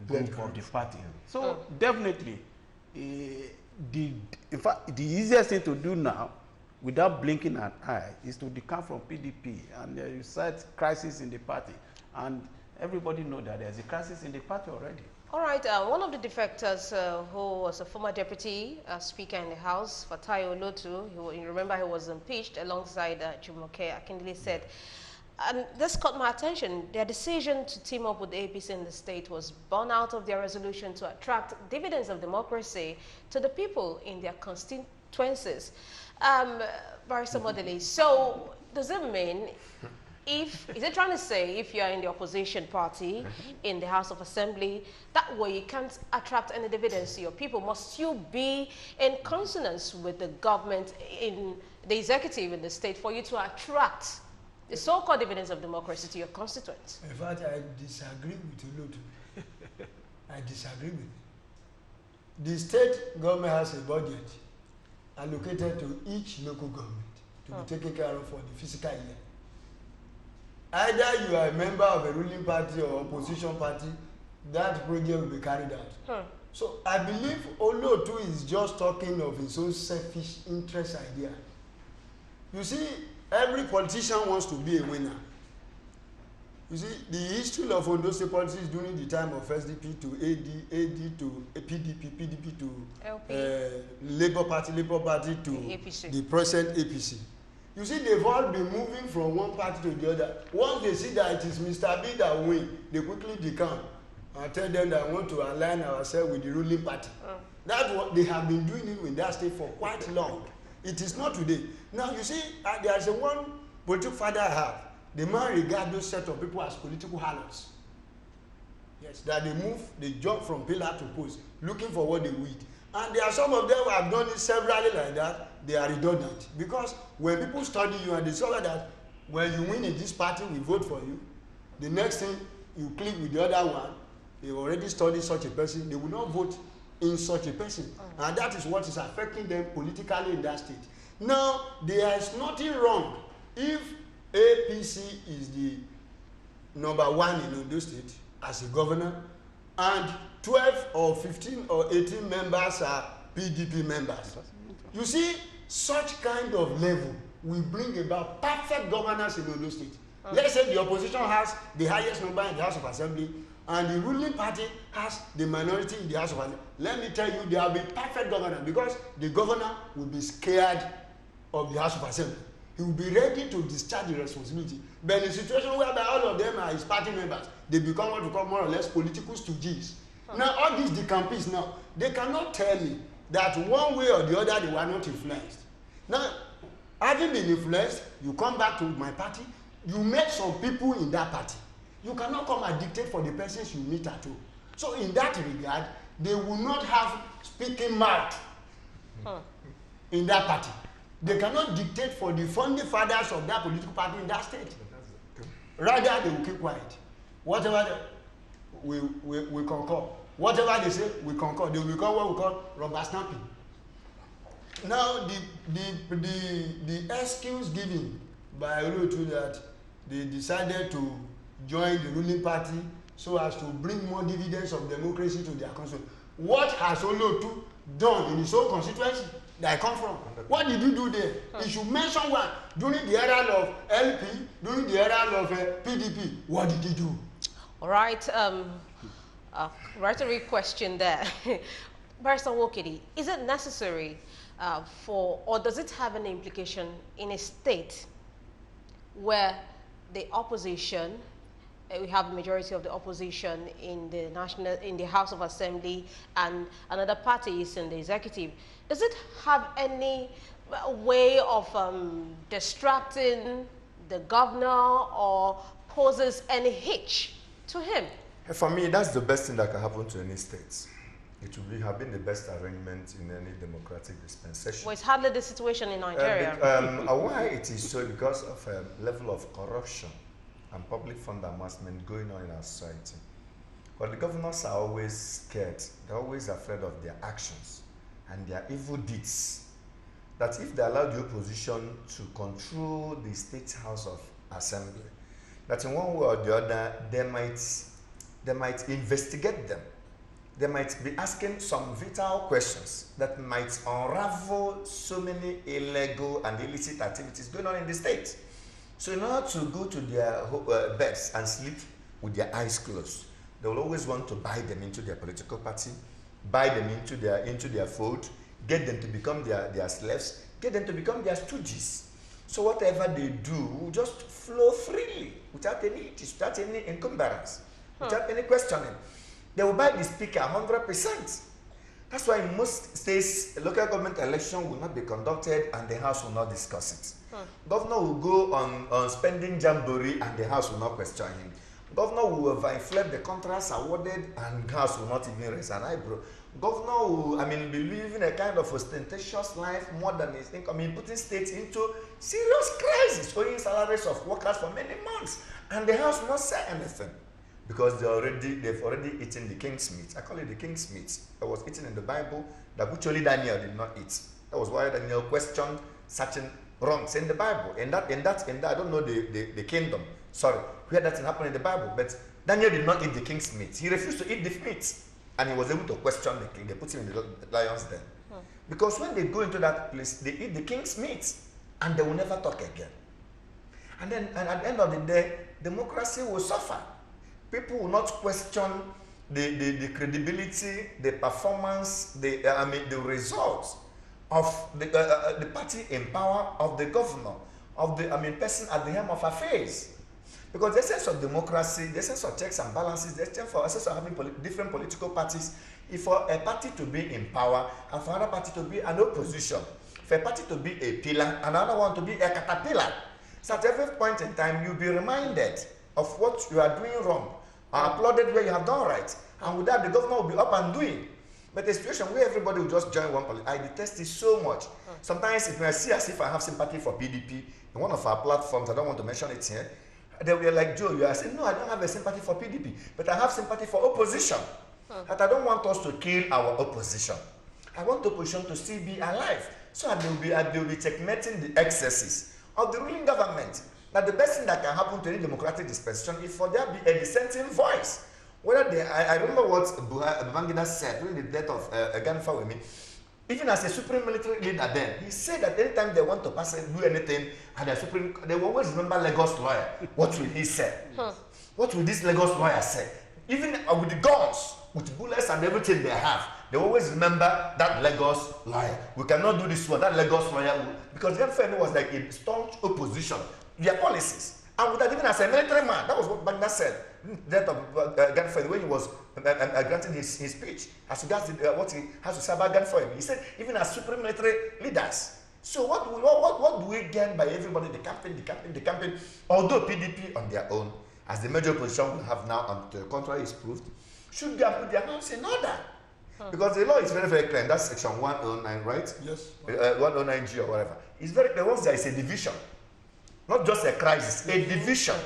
group of the party. So definitely, in fact, the easiest thing to do now, without blinking an eye, is to decamp from PDP, and you cite crisis in the party, and everybody knows that there's a crisis in the party already. All right, one of the defectors who was a former deputy speaker in the House, Fatai Olotu, you remember he was impeached alongside Jumoke Akindele, said, and this caught my attention, their decision to team up with the APC in the state was born out of their resolution to attract dividends of democracy to the people in their constituencies. Barrister Modele, so does it mean, is it trying to say if you are in the opposition party in the House of Assembly, that way you can't attract any dividends to your people? Must you be in consonance with the government in the executive in the state for you to attract the so-called dividends of democracy to your constituents? In fact, I disagree with Olotu. I disagree with it. The state government has a budget allocated to each local government to be taken care of for the fiscal year. Either you are a member of a ruling party or opposition party, that project will be carried out. So I believe Olotu is just talking of his own selfish interest idea. You see, every politician wants to be a winner. You see, the history of Ondo State politics during the time of SDP to AD to PDP, PDP to LP. Labour Party to APC. The present APC. You see, they've all been moving from one party to the other. Once they see that it is Mr. B that win, they quickly decamp and tell them that I want to align ourselves with the ruling party. That's what they have been doing in that state for quite long. It is not today. Now, you see, there is one political father I have. The man regards those set of people as political harlots. Yes, that they jump from pillar to post, looking for what they will eat. And there are some of them who have done it severally like that. They are redundant, because when people study you and discover that when you win in this party, we vote for you, the next thing you click with the other one, they already studied such a person, they will not vote in such a person. And that is what is affecting them politically in that state. Now, there is nothing wrong if APC is the #1 in Ondo State as a governor, and 12 or 15 or 18 members are PDP members. You see, such kind of level will bring about perfect governance in Ondo State. Let's say the opposition has the highest number in the House of Assembly, and the ruling party has the minority in the House of Assembly. Let me tell you, there will be perfect governance, because the governor will be scared of the House of Assembly. He will be ready to discharge the responsibility. But in a situation whereby all of them are his party members, they become what we call more or less political stooges. Now, all these decampees now, they cannot tell me that one way or the other they were not influenced. Now, having been influenced, you come back to my party, you met some people in that party. You cannot come and dictate for the persons you meet at all. So in that regard, they will not have speaking mouth in that party. They cannot dictate for the founding fathers of that political party in that state. Rather, they will keep quiet. Whatever we concur. Whatever they say, we concur. They will become what we call rubber stamping. Now, the excuse given by Olotu that they decided to join the ruling party so as to bring more dividends of democracy to their constituency. What has Olotu done in his own constituency that I come from? What did you do there? You should mention one. During the era of LP, during the era of PDP, what did he do? All right, rhetoric question there. Barrister Wokidi, is it necessary or does it have an implication in a state where the opposition, we have the majority of the opposition in the House of Assembly and another party is in the executive? Does it have any way of distracting the governor or poses any hitch to him? For me, that's the best thing that can happen to any state. It would have been the best arrangement in any democratic dispensation. Well, it's hardly the situation in Nigeria. Why it is so? Because of a level of corruption and public fund amassment going on in our society. But the governors are always scared. They're always afraid of their actions and their evil deeds. That if they allow the opposition to control the State House of Assembly, that in one way or the other, they might investigate them. They might be asking some vital questions that might unravel so many illegal and illicit activities going on in the state. So in order to go to their beds and sleep with their eyes closed, they will always want to buy them into their political party, buy them into their fold, get them to become their slaves, get them to become their stooges. So whatever they do will just flow freely without any encumbrance, without any questioning. They will buy the speaker 100%. That's why in most states, local government election will not be conducted and the House will not discuss it. Governor will go on spending jamboree and the House will not question him. Governor will inflate the contracts awarded and the House will not even raise an eyebrow. Governor will, be living a kind of ostentatious life more than his income, putting states into serious crisis, owing salaries of workers for many months, and the House will not say anything. Because they've already eaten the king's meat. I call it the king's meat. That was eaten in the Bible that which only Daniel did not eat. That was why Daniel questioned certain wrongs in the Bible. In that, I don't know the kingdom. Sorry, where that happened in the Bible. But Daniel did not eat the king's meat. He refused to eat the meat, and he was able to question the king. They put him in the lion's den. Because when they go into that place, they eat the king's meat, and they will never talk again. And at the end of the day, democracy will suffer. People will not question the credibility, the performance, the results of the party in power, of the governor, of the person at the helm of affairs. Because the sense of democracy, the sense of checks and balances, the sense of having different political parties, is for a party to be in power and for another party to be an opposition, for a party to be a pillar and another one to be a caterpillar. So at every point in time, you'll be reminded of what you are doing wrong, I applauded where you have done right. And with that, the governor will be up and doing. But a situation where everybody will just join one party, I detest it so much. Sometimes it may see as if I have sympathy for PDP. In one of our platforms, I don't want to mention it here, they were like, Joe, you are saying, no, I don't have a sympathy for PDP, but I have sympathy for opposition. That I don't want us to kill our opposition. I want opposition to still be alive, so that they will be checkmating the excesses of the ruling government. That the best thing that can happen to any democratic dispensation is for there to be a dissenting voice. Whether they, I remember what Babangida said during the death of Ganfawemi. Even as a supreme military leader then, he said that anytime they want to pass and do anything, and they will always remember Lagos lawyer. What will he say? What will this Lagos lawyer say? Even with the guns, with bullets and everything they have, they always remember that Lagos lawyer. We cannot do this one, that Lagos lawyer will, because Ganfawemi was like a staunch opposition, their policies. And with that, even as a military man, that was what Baghdad said. Death of Ganfawemi when he was granting his speech as regards what he has to say about Ganfawemi. He said, even as supreme military leaders. So what do we gain by everybody, the campaign? Although PDP on their own, as the major position we have now, and the contrary is proved, should they put their house in order? Because the law is very, very clear. That's section 109, right? Yes. 109G or whatever. It's very clear. Once there is a division, not just a crisis, a division.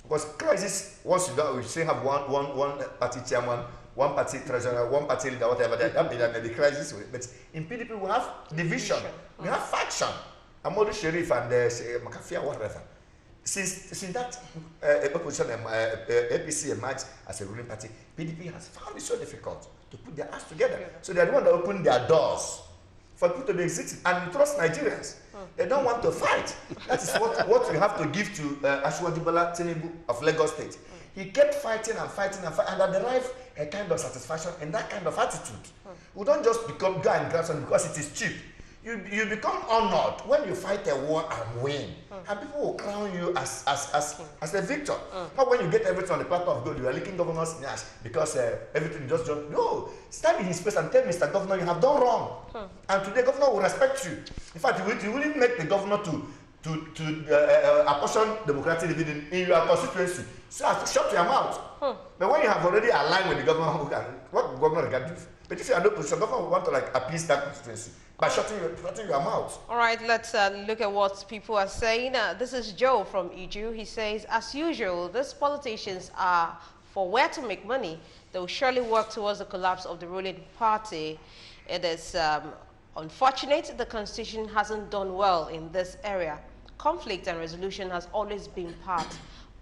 Because crisis, once you don't, we still have one party chairman, one party treasurer, one party leader, whatever. That may be crisis. But in PDP, we have division. We have faction. Amadou Sherif and Makafia, whatever. Since that opposition APC emerged as a ruling party, PDP has found it so difficult to put their hands together. So they are the one that open their doors for people to be exited and trust Nigerians. They don't want to fight. That is what we have to give to Asiwaju Bola Tinubu of Lagos State. He kept fighting and fighting and fighting, and I derive a kind of satisfaction in that kind of attitude. We don't just go and grab something because it is cheap. You become honored when you fight a war and win. And people will crown you as a victor. Not when you get everything on the platter of gold, you are licking governor's nash because everything just jumped. No, stand in his face and tell Mr. Governor, you have done wrong. And today, governor will respect you. In fact, you will make the governor to apportion democratic dividend in your constituency. So as to shut your mouth. But when you have already aligned with the governor, what governor can do? But if you are no position, governor will want to like appease that constituency by shutting your mouth. All right, let's look at what people are saying. This is Joe from Iju. He says, as usual, these politicians are for where to make money. They will surely work towards the collapse of the ruling party. It is unfortunate the constitution hasn't done well in this area. Conflict and resolution has always been part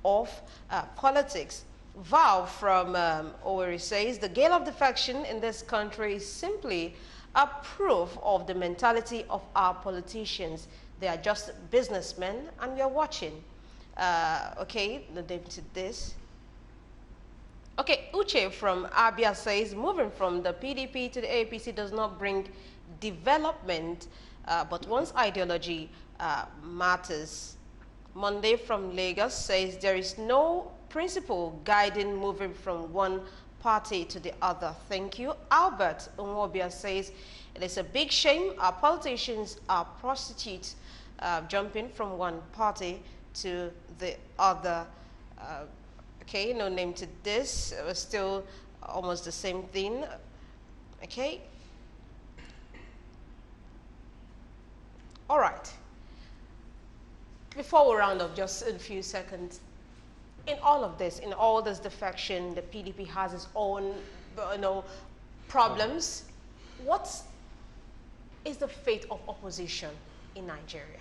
of politics. Val from Owerri says, the gale of defection in this country is simply a proof of the mentality of our politicians. They are just businessmen and we are watching. Okay, the name to this. Okay, Uche from Abia says, moving from the PDP to the APC does not bring development, but one's ideology matters. Monday from Lagos says, there is no principle guiding moving from one party to the other. Thank you. Albert Umwobia says, it is a big shame our politicians are prostitutes jumping from one party to the other. Okay, no name to this. It was still almost the same thing. Okay. All right. Before we round up, just in a few seconds, in all of this, in all this defection, the PDP has its own, problems. What is the fate of opposition in Nigeria?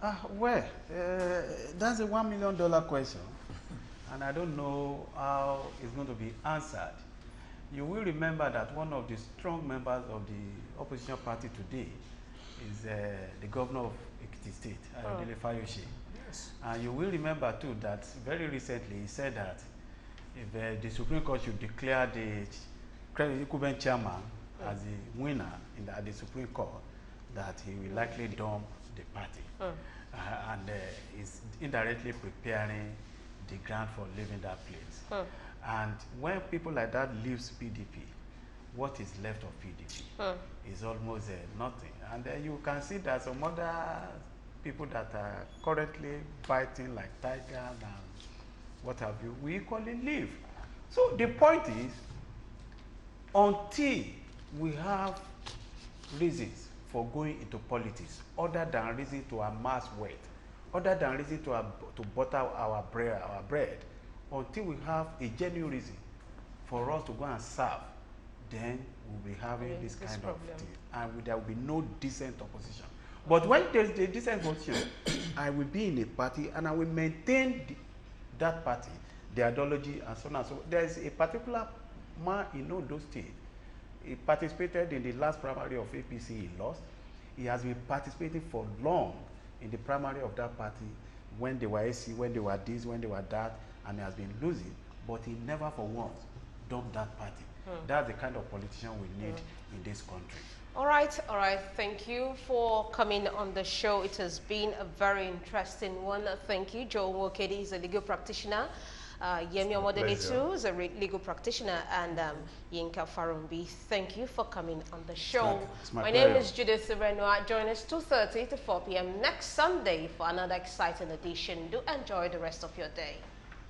That's a $1 million question, and I don't know how it's going to be answered. You will remember that one of the strong members of the opposition party today is the governor of Ekiti State, Ayodele Fayose. Yes. And you will remember too that very recently he said that if the Supreme Court should declare the incumbent chairman as the winner at the Supreme Court, that he will likely dump the party. And is indirectly preparing the ground for leaving that place. And when people like that leaves PDP, what is left of PDP is almost nothing. And you can see that some other people that are currently fighting like tigers what have you, we equally live. So the point is, until we have reasons for going into politics, other than reason to amass wealth, other than reason to butter our bread, until we have a genuine reason for us to go and serve, then we'll be having this kind of thing, and there will be no decent opposition. But when there is a decent opposition, I will be in a party and I will maintain that party, the ideology, and so on and so on. There is a particular man in Ondo State. He participated in the last primary of APC, he lost. He has been participating for long in the primary of that party, when they were AC, when they were this, when they were that, and he has been losing, but he never for once dumped that party. That's the kind of politician we need in this country. All right. Thank you for coming on the show. It has been a very interesting one. Thank you. Joe Wokedi is a legal practitioner. Yemi Omodele is a legal practitioner, and Yinka Farumbi. Thank you for coming on the show. My name is Judith Irenoa. Join us 2:30 to 4 p.m. next Sunday for another exciting edition. Do enjoy the rest of your day.